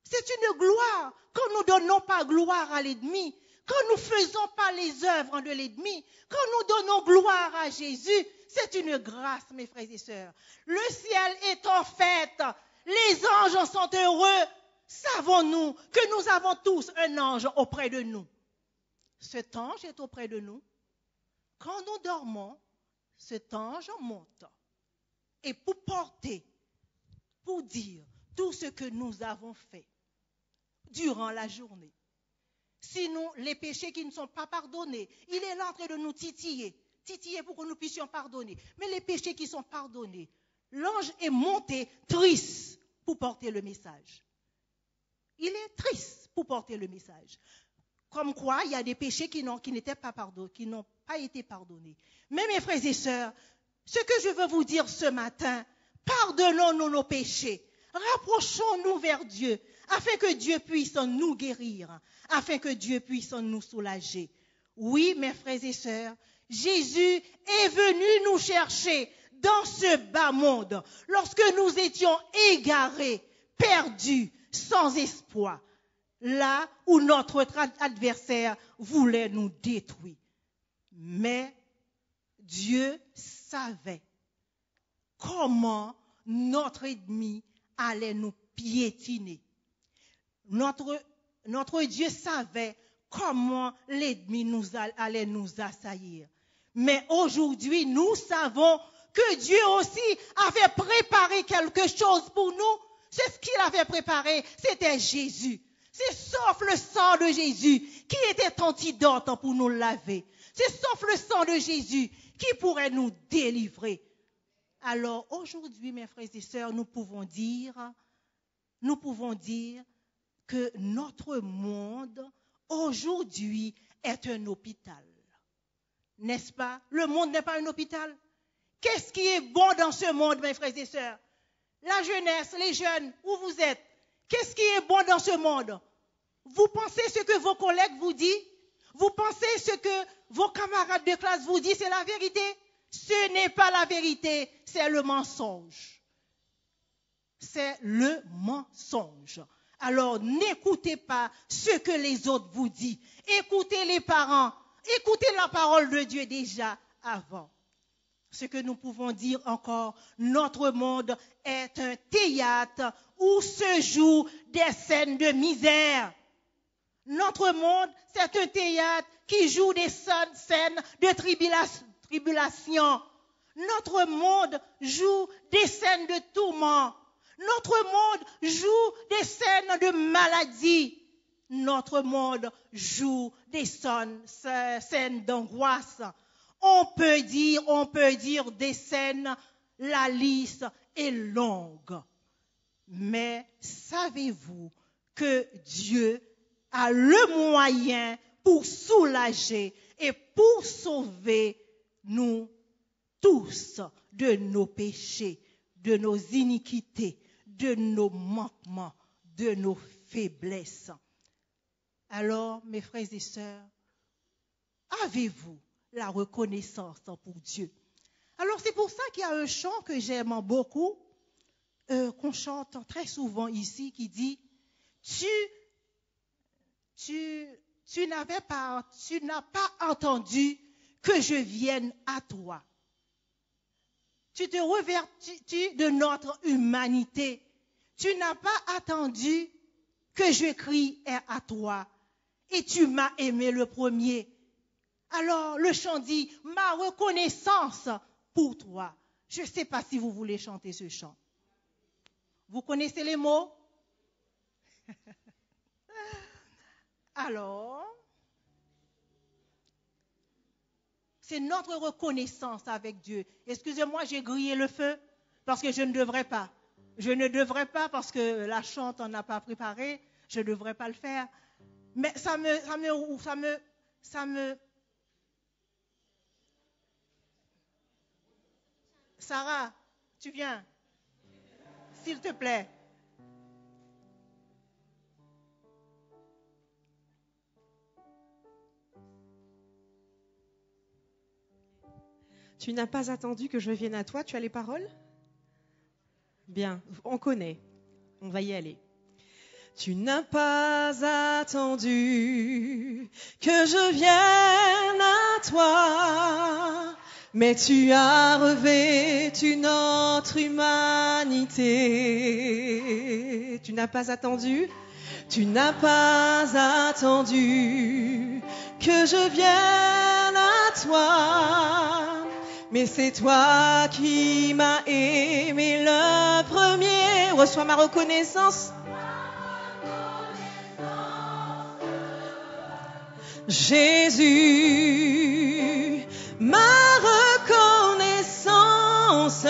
C'est une gloire quand nous ne donnons pas gloire à l'ennemi, quand nous ne faisons pas les œuvres de l'ennemi, quand nous donnons gloire à Jésus, c'est une grâce, mes frères et sœurs. Le ciel est en fête, les anges sont heureux. Savons-nous que nous avons tous un ange auprès de nous? Cet ange est auprès de nous. Quand nous dormons, cet ange monte. Et pour porter, pour dire tout ce que nous avons fait durant la journée. Sinon, les péchés qui ne sont pas pardonnés, il est là en train de nous titiller pour que nous puissions pardonner. Mais les péchés qui sont pardonnés, l'ange est monté triste pour porter le message. Il est triste pour porter le message. Comme quoi, il y a des péchés qui n'étaient pas pardonnés, qui n'ont pas été pardonnés. Mais mes frères et sœurs, ce que je veux vous dire ce matin, pardonnons-nous nos péchés. Rapprochons-nous vers Dieu, afin que Dieu puisse nous guérir, afin que Dieu puisse nous soulager. Oui, mes frères et sœurs, Jésus est venu nous chercher dans ce bas monde, lorsque nous étions égarés, perdus, sans espoir, là où notre adversaire voulait nous détruire. Mais Dieu savait comment notre ennemi allait nous piétiner. Notre Dieu savait comment l'ennemi allait nous assaillir. Mais aujourd'hui, nous savons que Dieu aussi avait préparé quelque chose pour nous. C'est ce qu'il avait préparé, c'était Jésus. C'est sauf le sang de Jésus qui était antidote pour nous laver. C'est sauf le sang de Jésus qui pourrait nous délivrer. Alors aujourd'hui, mes frères et sœurs, nous pouvons dire que notre monde aujourd'hui est un hôpital. N'est-ce pas? Le monde n'est pas un hôpital. Qu'est-ce qui est bon dans ce monde, mes frères et sœurs? La jeunesse, les jeunes, où vous êtes? Qu'est-ce qui est bon dans ce monde? Vous pensez ce que vos collègues vous disent? Vous pensez ce que vos camarades de classe vous disent, c'est la vérité? Ce n'est pas la vérité, c'est le mensonge. C'est le mensonge. Alors, n'écoutez pas ce que les autres vous disent. Écoutez les parents. Écoutez la parole de Dieu déjà avant. Ce que nous pouvons dire encore, notre monde est un théâtre où se jouent des scènes de misère. Notre monde, c'est un théâtre qui joue des scènes de tribulation. Notre monde joue des scènes de tourment. Notre monde joue des scènes de maladie. Notre monde joue des scènes d'angoisse. On peut dire des scènes, la liste est longue. Mais savez-vous que Dieu a le moyen pour soulager et pour sauver nous tous de nos péchés, de nos iniquités, de nos manquements, de nos faiblesses. Alors, mes frères et sœurs, avez-vous la reconnaissance pour Dieu? Alors, c'est pour ça qu'il y a un chant que j'aime beaucoup, qu'on chante très souvent ici, qui dit tu n'as pas entendu que je vienne à toi. Tu te revertis de notre humanité. Tu n'as pas attendu que je crie à toi. Et tu m'as aimé le premier. Alors le chant dit, ma reconnaissance pour toi. Je ne sais pas si vous voulez chanter ce chant. Vous connaissez les mots? Alors, c'est notre reconnaissance avec Dieu. Excusez-moi, j'ai grillé le feu parce que je ne devrais pas. Je ne devrais pas parce que la chante, on n'a pas préparé. Je ne devrais pas le faire. Mais ça me. Sarah, tu viens? S'il te plaît. Tu n'as pas attendu que je vienne à toi, tu as les paroles? Bien, on connaît. On va y aller. Tu n'as pas attendu que je vienne à toi, mais tu as revêtu notre humanité. Tu n'as pas attendu? Tu n'as pas attendu que je vienne à toi, mais c'est toi qui m'as aimé le premier. Reçois ma reconnaissance. Jésus, ma reconnaissance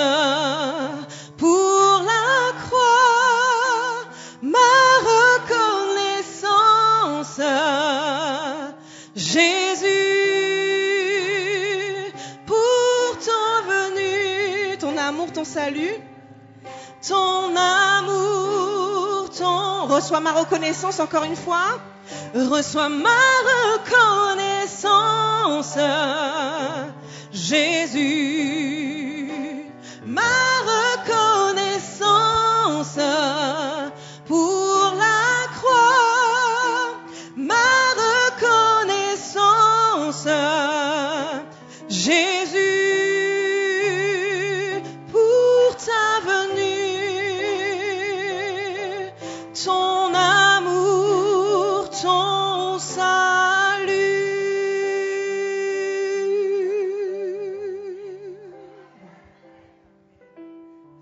pour la croix, ma reconnaissance. Jésus, pour ton venu, ton amour, ton salut, ton amour, ton... Reçois ma reconnaissance encore une fois. Reçois ma reconnaissance, Jésus, ma reconnaissance pour la croix, ma reconnaissance, Jésus, pour ta venue, ton amour, ton salut.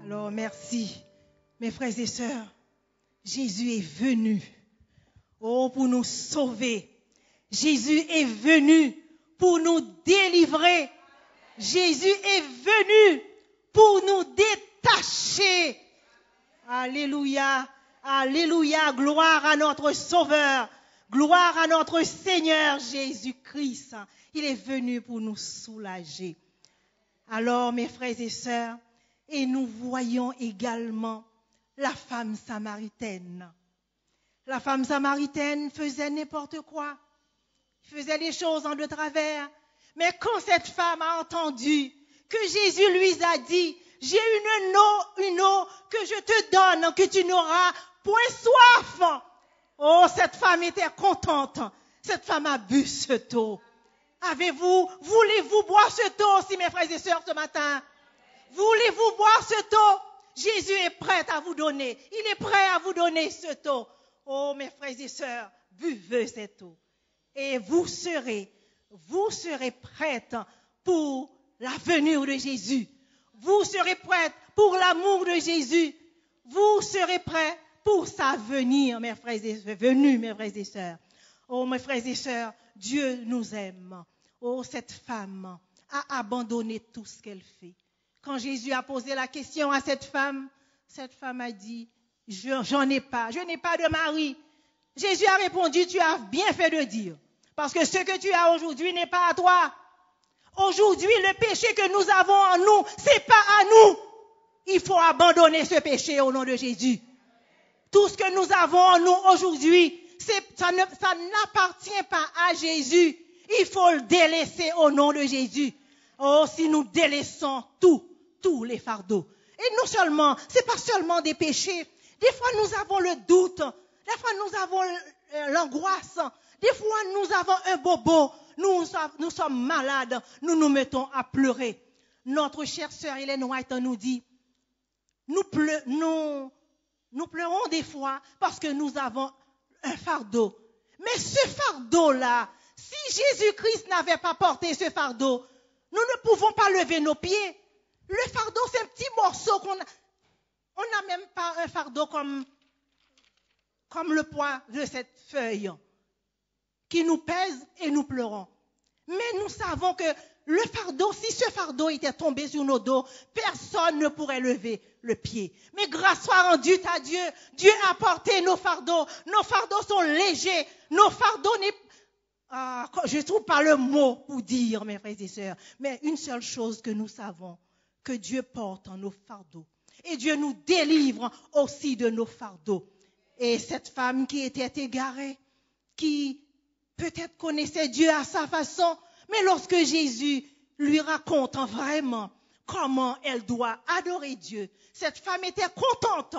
Alors, merci, mes frères et sœurs. Jésus est venu, pour nous sauver. Jésus est venu pour nous délivrer. Jésus est venu pour nous détacher. Alléluia. Alléluia, gloire à notre Sauveur, gloire à notre Seigneur Jésus-Christ. Il est venu pour nous soulager. Alors, mes frères et sœurs, et nous voyons également la femme samaritaine. La femme samaritaine faisait n'importe quoi, faisait les choses en de travers. Mais quand cette femme a entendu que Jésus lui a dit, j'ai une eau que je te donne, que tu n'auras point soif. Oh, cette femme était contente. Cette femme a bu cette eau. Voulez-vous boire cette eau aussi, mes frères et sœurs, ce matin? Voulez-vous boire cette eau? Jésus est prêt à vous donner. Il est prêt à vous donner cette eau. Oh, mes frères et sœurs, buvez cette eau. Et vous serez prêtes pour la venue de Jésus. Vous serez prêtes pour l'amour de Jésus. Vous serez prêts pour sa venue, mes frères et sœurs. Oh, mes frères et sœurs, Dieu nous aime. Oh, cette femme a abandonné tout ce qu'elle fait. Quand Jésus a posé la question à cette femme a dit, j'en ai pas. Je n'ai pas de mari. Jésus a répondu, tu as bien fait de dire. Parce que ce que tu as aujourd'hui n'est pas à toi. Aujourd'hui, le péché que nous avons en nous, c'est pas à nous. Il faut abandonner ce péché au nom de Jésus. Tout ce que nous avons en nous aujourd'hui, ça n'appartient pas à Jésus. Il faut le délaisser au nom de Jésus. Oh, si nous délaissons tous les fardeaux. Et non seulement, c'est pas seulement des péchés. Des fois, nous avons le doute. Des fois, nous avons l'angoisse. Des fois, nous avons un bobo. Nous sommes malades. Nous nous mettons à pleurer. Notre chère sœur Hélène White nous dit, nous pleurons des fois parce que nous avons un fardeau. Mais ce fardeau-là, si Jésus-Christ n'avait pas porté ce fardeau, nous ne pouvons pas lever nos pieds. Le fardeau, c'est un petit morceau qu'on a. On n'a même pas un fardeau comme le poids de cette feuille qui nous pèse et nous pleurons. Mais nous savons que le fardeau, si ce fardeau était tombé sur nos dos, personne ne pourrait lever le pied. Mais grâce soit rendue à Dieu. Dieu a porté nos fardeaux. Nos fardeaux sont légers. Nos fardeaux je ne trouve pas le mot pour dire, mes frères et sœurs. Mais une seule chose que nous savons, que Dieu porte en nos fardeaux. Et Dieu nous délivre aussi de nos fardeaux. Et cette femme qui était égarée, qui peut-être connaissait Dieu à sa façon, mais lorsque Jésus lui raconte vraiment comment elle doit adorer Dieu, cette femme était contente.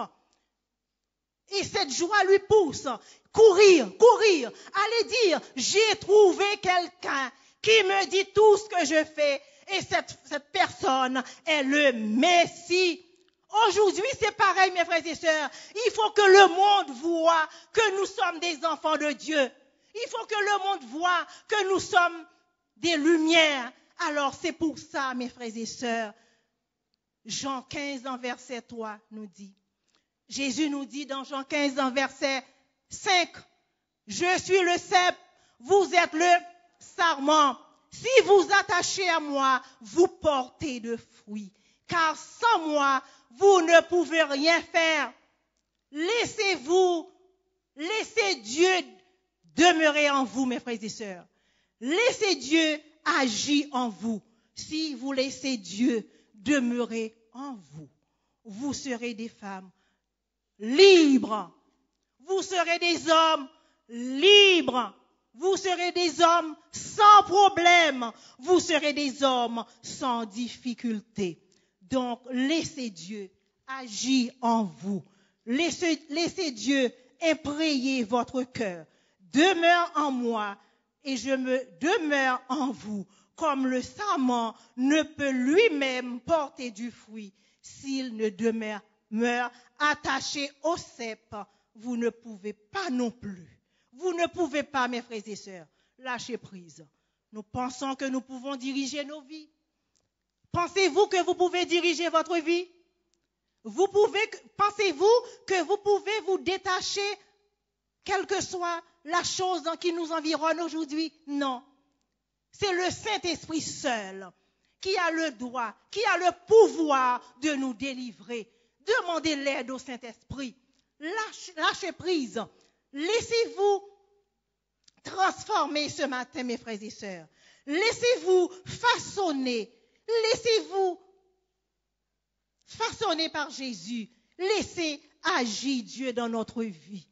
Et cette joie lui pousse. Courir, aller dire, j'ai trouvé quelqu'un qui me dit tout ce que je fais. Et cette personne est le Messie. Aujourd'hui, c'est pareil, mes frères et sœurs. Il faut que le monde voit que nous sommes des enfants de Dieu. Il faut que le monde voit que nous sommes des lumières. Alors, c'est pour ça, mes frères et sœurs, Jean 15, en verset 3, nous dit. Jésus nous dit dans Jean 15, en verset 5, « Je suis le cep, vous êtes le sarment. Si vous attachez à moi, vous portez de fruits. Car sans moi, vous ne pouvez rien faire. Laissez Dieu demeurer en vous, mes frères et sœurs. Laissez Dieu agir en vous. Si vous laissez Dieu demeurer en vous, vous serez des femmes libres. Vous serez des hommes libres. Vous serez des hommes sans problème. Vous serez des hommes sans difficulté. Donc, laissez Dieu agir en vous. Laissez Dieu imprégner votre cœur. Demeure en moi et je me demeure en vous. Comme le sarment ne peut lui-même porter du fruit s'il ne demeure attaché au cep, vous ne pouvez pas non plus. Vous ne pouvez pas, mes frères et sœurs, lâcher prise. Nous pensons que nous pouvons diriger nos vies. Pensez-vous que vous pouvez diriger votre vie? Pensez-vous que vous pouvez vous détacher, quelle que soit la chose qui nous environne aujourd'hui? Non. C'est le Saint-Esprit seul qui a le droit, qui a le pouvoir de nous délivrer. Demandez l'aide au Saint-Esprit. Lâchez prise. Laissez-vous transformer ce matin, mes frères et sœurs. Laissez-vous façonner. Laissez-vous façonner par Jésus. Laissez agir Dieu dans notre vie.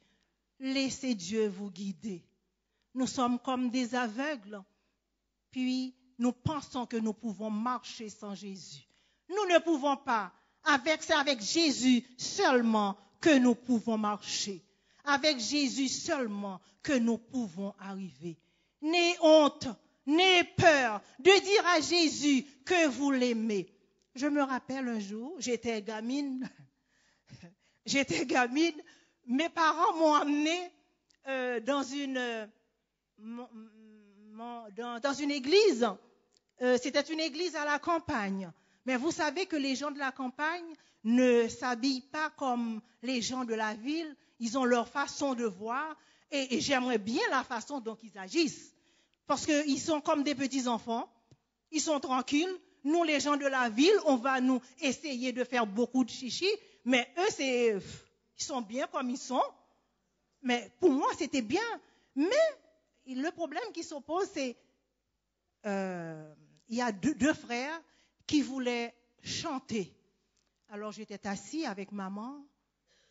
Laissez Dieu vous guider. Nous sommes comme des aveugles. Puis, nous pensons que nous pouvons marcher sans Jésus. Nous ne pouvons pas. C'est avec Jésus seulement que nous pouvons marcher. Avec Jésus seulement que nous pouvons arriver. N'ayez honte, n'ayez peur de dire à Jésus que vous l'aimez. Je me rappelle un jour, j'étais gamine, mes parents m'ont amenée dans une église. C'était une église à la campagne. Mais vous savez que les gens de la campagne ne s'habillent pas comme les gens de la ville. Ils ont leur façon de voir. Et j'aimerais bien la façon dont ils agissent. Parce qu'ils sont comme des petits enfants. Ils sont tranquilles. Nous, les gens de la ville, on va nous essayer de faire beaucoup de chichi. Mais eux, ils Ils sont bien comme ils sont. Mais pour moi, c'était bien. Mais le problème qui s'oppose, c'est il y a deux frères qui voulaient chanter. Alors j'étais assis avec maman,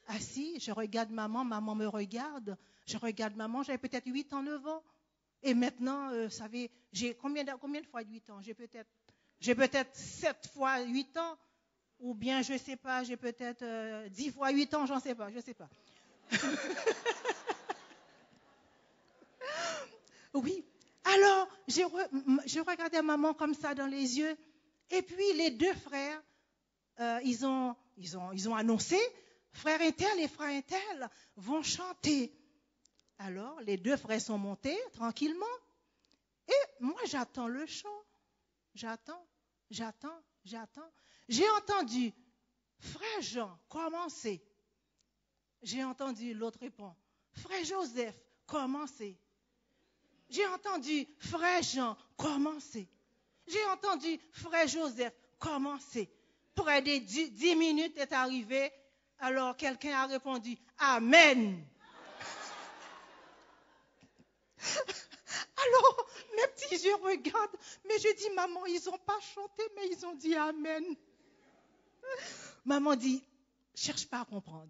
assis, je regarde maman, maman me regarde, je regarde maman, j'avais peut-être 8 ans, 9 ans. Et maintenant, vous savez, j'ai combien de fois 8 ans? J'ai peut-être 7 fois 8 ans, ou bien je ne sais pas, j'ai peut-être 10 fois 8 ans, je ne sais pas. Oui. Alors, je regardais maman comme ça dans les yeux. Et puis, les deux frères, ils ont annoncé, frère Intel et frère Intel vont chanter. Alors, les deux frères sont montés tranquillement. Et moi, j'attends le chant. J'attends. J'ai entendu, frère Jean, commencez. J'ai entendu l'autre répondre, frère Joseph, commencez. J'ai entendu, frère Jean, commencez. J'ai entendu, frère Joseph, commencez. Près de 10 minutes est arrivé, alors quelqu'un a répondu, Amen. Alors, mes petits yeux regardent, mais je dis, maman, ils n'ont pas chanté, mais ils ont dit Amen. Maman dit, cherche pas à comprendre.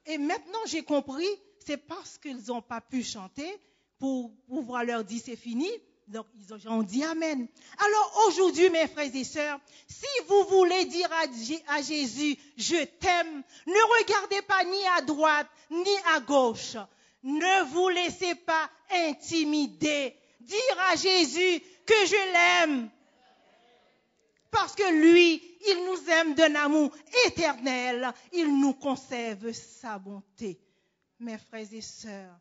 Et maintenant, j'ai compris, c'est parce qu'ils n'ont pas pu chanter pour pouvoir leur dire c'est fini. Donc, ils ont dit Amen. Alors, aujourd'hui, mes frères et sœurs, si vous voulez dire à Jésus, je t'aime, ne regardez pas ni à droite, ni à gauche. Ne vous laissez pas intimider. Dire à Jésus que je l'aime. Parce que lui, il nous aime d'un amour éternel. Il nous conserve sa bonté. Mes frères et sœurs,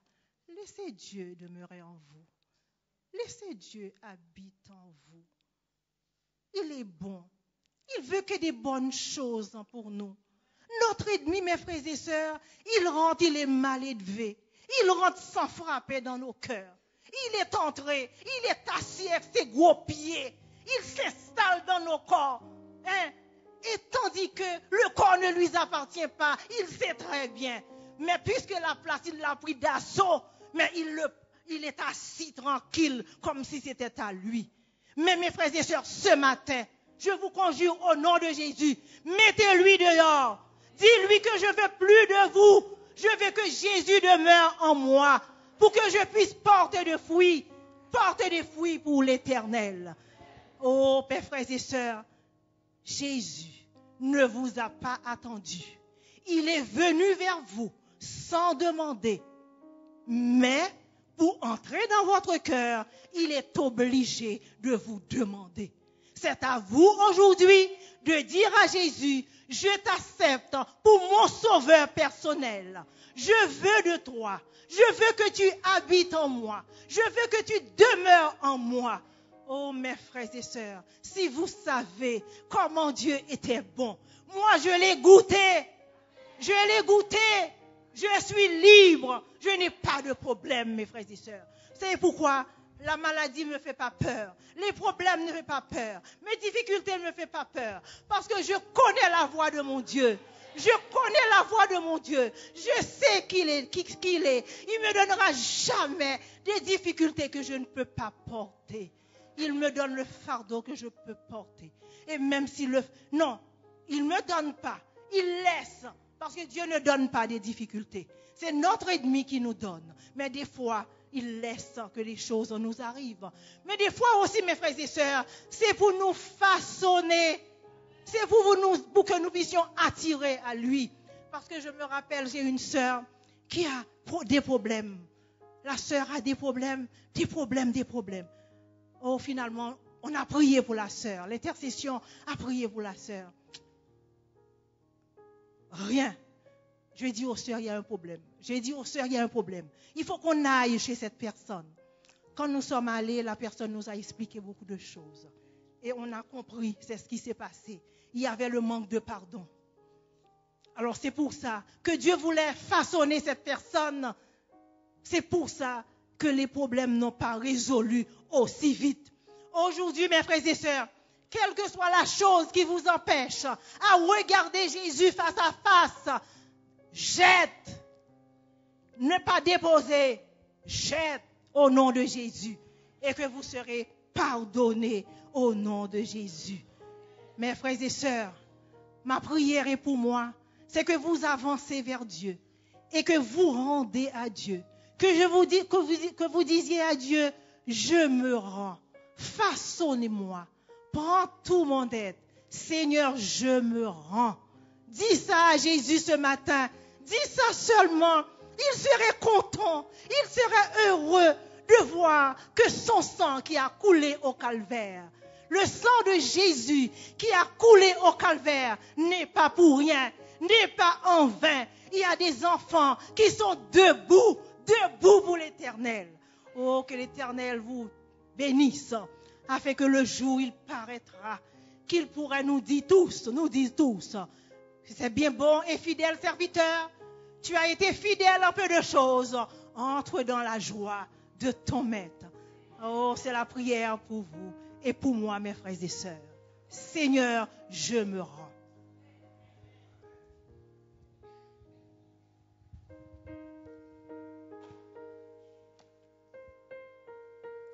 laissez Dieu demeurer en vous. Laissez Dieu habiter en vous. Il est bon. Il veut que des bonnes choses pour nous. Notre ennemi, mes frères et sœurs, il est mal élevé. Il rentre sans frapper dans nos cœurs. Il est entré, il est assis avec ses gros pieds. Il s'installe dans nos corps. Et tandis que le corps ne lui appartient pas, il sait très bien. Mais puisque la place, il l'a pris d'assaut, mais il est assis tranquille, comme si c'était à lui. Mais mes frères et sœurs, ce matin, je vous conjure au nom de Jésus, mettez-lui dehors. Dis-lui que je veux plus de vous. Je veux que Jésus demeure en moi pour que je puisse porter des fruits pour l'Éternel. Oh, pères, frères et sœurs, Jésus ne vous a pas attendu. Il est venu vers vous sans demander. Mais pour entrer dans votre cœur, il est obligé de vous demander. C'est à vous aujourd'hui de dire à Jésus, je t'accepte pour mon sauveur personnel. Je veux de toi. Je veux que tu habites en moi. Je veux que tu demeures en moi. Oh, mes frères et sœurs, si vous savez comment Dieu était bon. Moi, je l'ai goûté. Je suis libre. Je n'ai pas de problème, mes frères et sœurs. C'est pourquoi la maladie ne me fait pas peur. Les problèmes ne me font pas peur. Mes difficultés ne me font pas peur. Parce que je connais la voix de mon Dieu. Je connais la voix de mon Dieu. Je sais qui il est. Il ne me donnera jamais des difficultés que je ne peux pas porter. Il me donne le fardeau que je peux porter. Et même si non, il ne me donne pas. Il laisse. Parce que Dieu ne donne pas des difficultés. C'est notre ennemi qui nous donne. Mais des fois, il laisse que les choses nous arrivent. Mais des fois aussi, mes frères et sœurs, c'est pour nous façonner. C'est pour que nous puissions attirer à lui. Parce que je me rappelle, j'ai une sœur qui a des problèmes. La sœur a des problèmes. Oh, finalement, on a prié pour la sœur. L'intercession a prié pour la sœur. Rien. Je dis aux sœurs, il y a un problème. Il faut qu'on aille chez cette personne. Quand nous sommes allés, la personne nous a expliqué beaucoup de choses. Et on a compris, c'est ce qui s'est passé. Il y avait le manque de pardon. Alors c'est pour ça que Dieu voulait façonner cette personne. C'est pour ça que les problèmes n'ont pas résolu aussi vite. Aujourd'hui, mes frères et sœurs, quelle que soit la chose qui vous empêche à regarder Jésus face à face, jette. Ne pas déposer, jette au nom de Jésus. Et que vous serez pardonnés au nom de Jésus. Mes frères et sœurs, ma prière est pour moi, c'est que vous avancez vers Dieu et que vous rendez à Dieu. Que vous disiez à Dieu, je me rends, façonnez-moi, prends tout mon être. Seigneur, je me rends. Dis ça à Jésus ce matin. Dis ça seulement. Il serait content, il serait heureux de voir que son sang qui a coulé au calvaire, le sang de Jésus qui a coulé au calvaire n'est pas pour rien, n'est pas en vain. Il y a des enfants qui sont debout pour l'Éternel. Oh, que l'Éternel vous bénisse, afin que le jour il paraîtra, qu'il pourrait nous dire tous, c'est bien bon et fidèle serviteur, tu as été fidèle en peu de choses, entre dans la joie de ton maître. Oh, c'est la prière pour vous et pour moi, mes frères et sœurs. Seigneur, je me rends.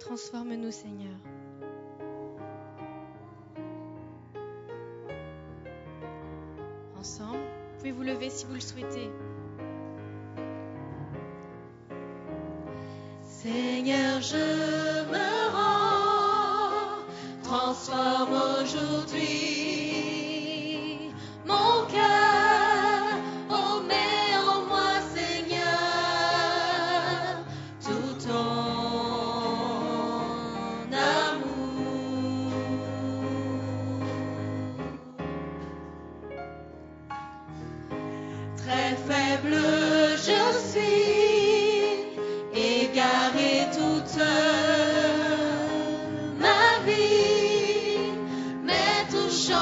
Transforme-nous, Seigneur. Ensemble, vous pouvez vous lever si vous le souhaitez. Seigneur, je me rends, transforme aujourd'hui mon cœur, oh mets en moi, Seigneur, tout ton amour. Très faible je suis, égaré toute ma vie, mais touchant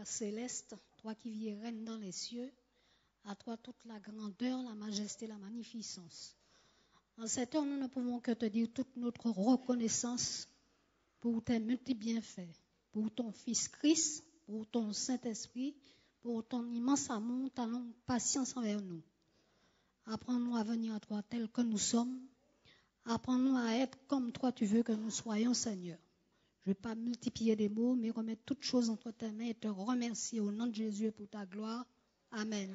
Père céleste, toi qui vis et règnes dans les cieux, à toi toute la grandeur, la majesté, la magnificence. En cette heure, nous ne pouvons que te dire toute notre reconnaissance pour tes multiples bienfaits, pour ton Fils Christ, pour ton Saint-Esprit, pour ton immense amour, ta longue patience envers nous. Apprends-nous à venir à toi tel que nous sommes. Apprends-nous à être comme toi tu veux que nous soyons, Seigneur. Je ne vais pas multiplier des mots, mais remettre toutes choses entre tes mains et te remercier au nom de Jésus et pour ta gloire. Amen.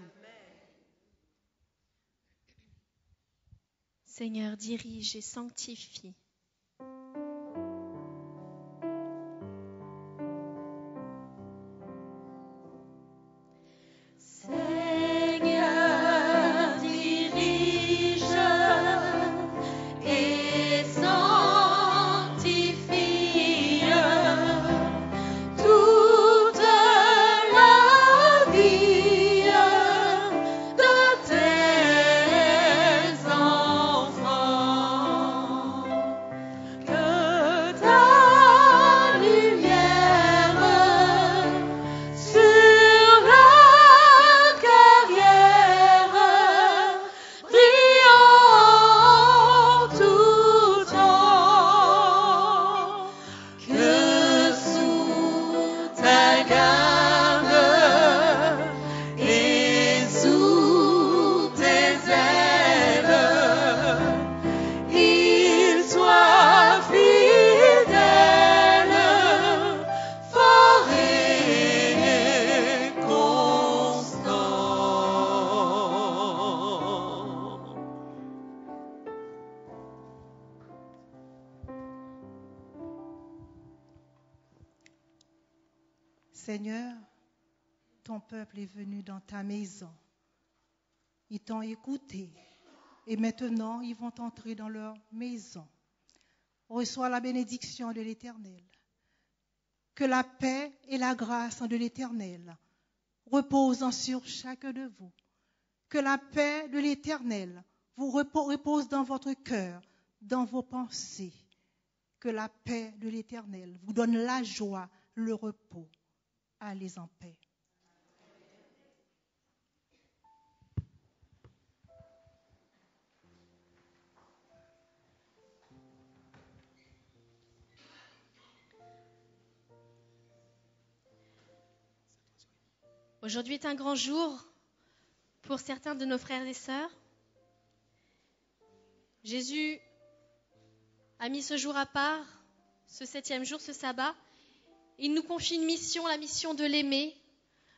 Seigneur, dirige et sanctifie. Seigneur, dirige et sanctifie toute la vie de tes enfants. Que ta lumière sur la carrière brille en tout temps. Que sous ta garde et sous tes ailes, il soit fidèle, fort et constant. Seigneur, ton peuple est venu dans ta maison. Ils t'ont écouté et maintenant ils vont entrer dans leur maison. Reçois la bénédiction de l'Éternel. Que la paix et la grâce de l'Éternel reposent sur chacun de vous. Que la paix de l'Éternel vous repose dans votre cœur, dans vos pensées. Que la paix de l'Éternel vous donne la joie, le repos. Allez en paix. Aujourd'hui est un grand jour pour certains de nos frères et sœurs. Jésus a mis ce jour à part, ce 7e jour, ce sabbat. Il nous confie une mission, la mission de l'aimer,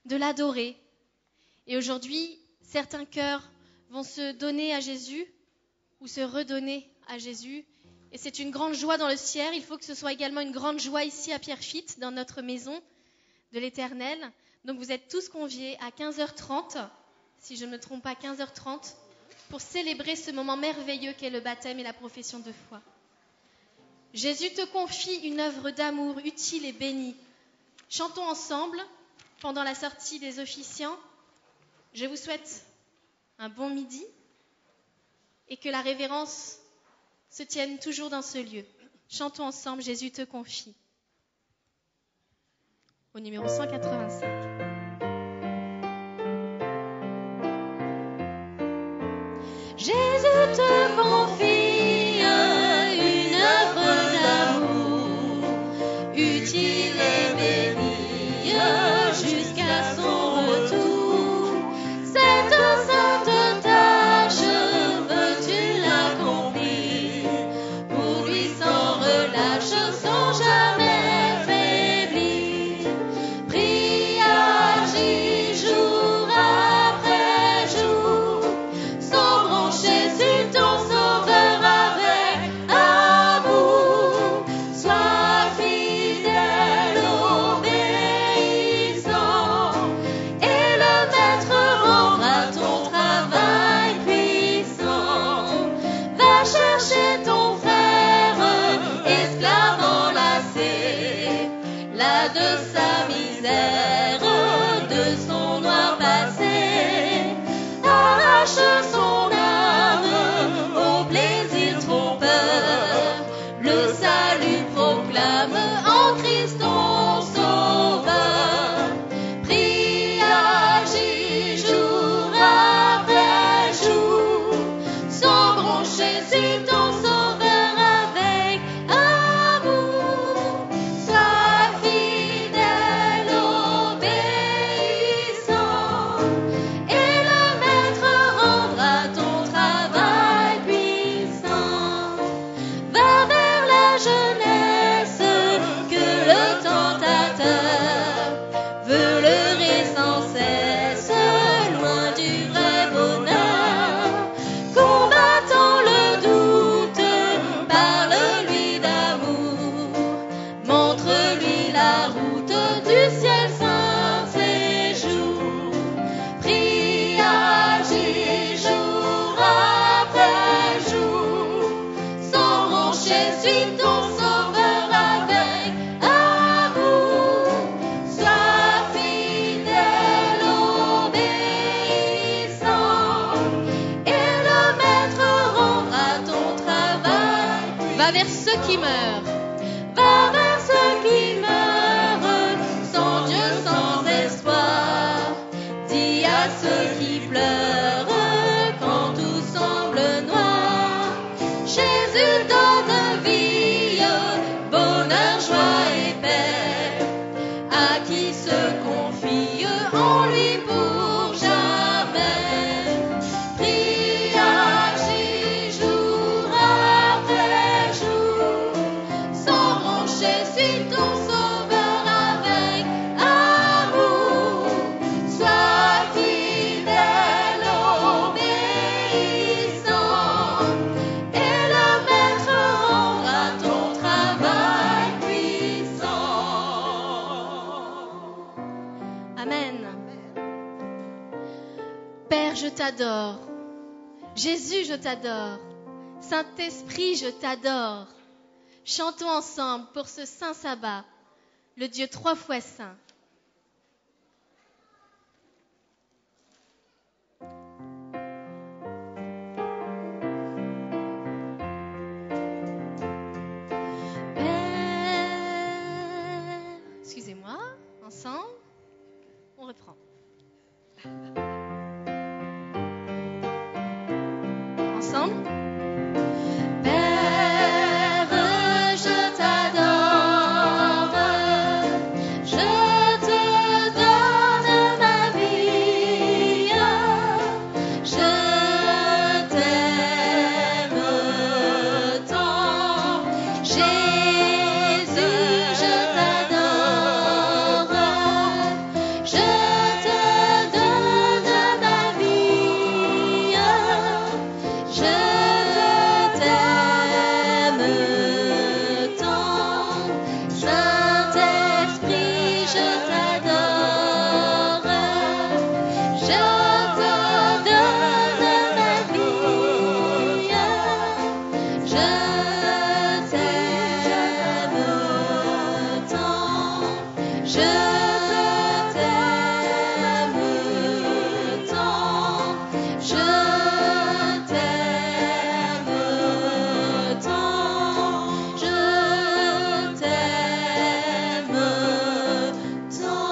de l'adorer. Et aujourd'hui, certains cœurs vont se donner à Jésus ou se redonner à Jésus. Et c'est une grande joie dans le ciel. Il faut que ce soit également une grande joie ici à Pierrefitte, dans notre maison de l'Éternel. Donc vous êtes tous conviés à 15h30, si je ne me trompe pas, 15h30, pour célébrer ce moment merveilleux qu'est le baptême et la profession de foi. Jésus te confie une œuvre d'amour utile et bénie. Chantons ensemble pendant la sortie des officiants. Je vous souhaite un bon midi et que la révérence se tienne toujours dans ce lieu. Chantons ensemble, Jésus te confie. Au numéro 185. Jésus te confie une œuvre d'amour utile et bénie jusqu'à son retour. Cette sainte tâche veux-tu l'accomplir pour lui sans relâche, sans jamais faiblir. Prie, agis jour après jour, sans brancher sur ton Sauveur avec amour. Sois fidèle, obéissant, et le Maître rendra ton travail puissant. Va chercher ton frère, esclave enlacé, là de sa misère, de son noir passé. Arrache son âme au plaisir trompeur. Le salut proclame en Christ ton Sauveur. Va vers ceux qui meurent. Va vers ceux qui meurent, sans Dieu, sans espoir. Dis à ceux qui pleurent quand tout semble noir. Jésus donne vie, bonheur, joie et paix. À qui se confie en lui pour jamais. Prie, agis jour après jour, sans broncher, suis ton sauveur avec amour. Sois fidèle, obéissant, et le maître rendra ton travail puissant. Amen. Père, je t'adore. Jésus, je t'adore. Saint-Esprit, je t'adore. Chantons ensemble pour ce saint sabbat, le Dieu 3 fois saint. Excusez-moi, ensemble, on reprend. Ensemble. Père, je t'adore, je te donne ma vie, je t'aime tant. Jésus, je t'adore, je te donne ma vie, je t'aime tant. Saint-Esprit, je t'adore, je te donne ma vie, je t'aime tant. Je t'aime tant. Je t'aime tant. Je t'aime tant.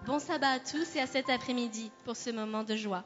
Bon sabbat à tous et à cet après-midi pour ce moment de joie.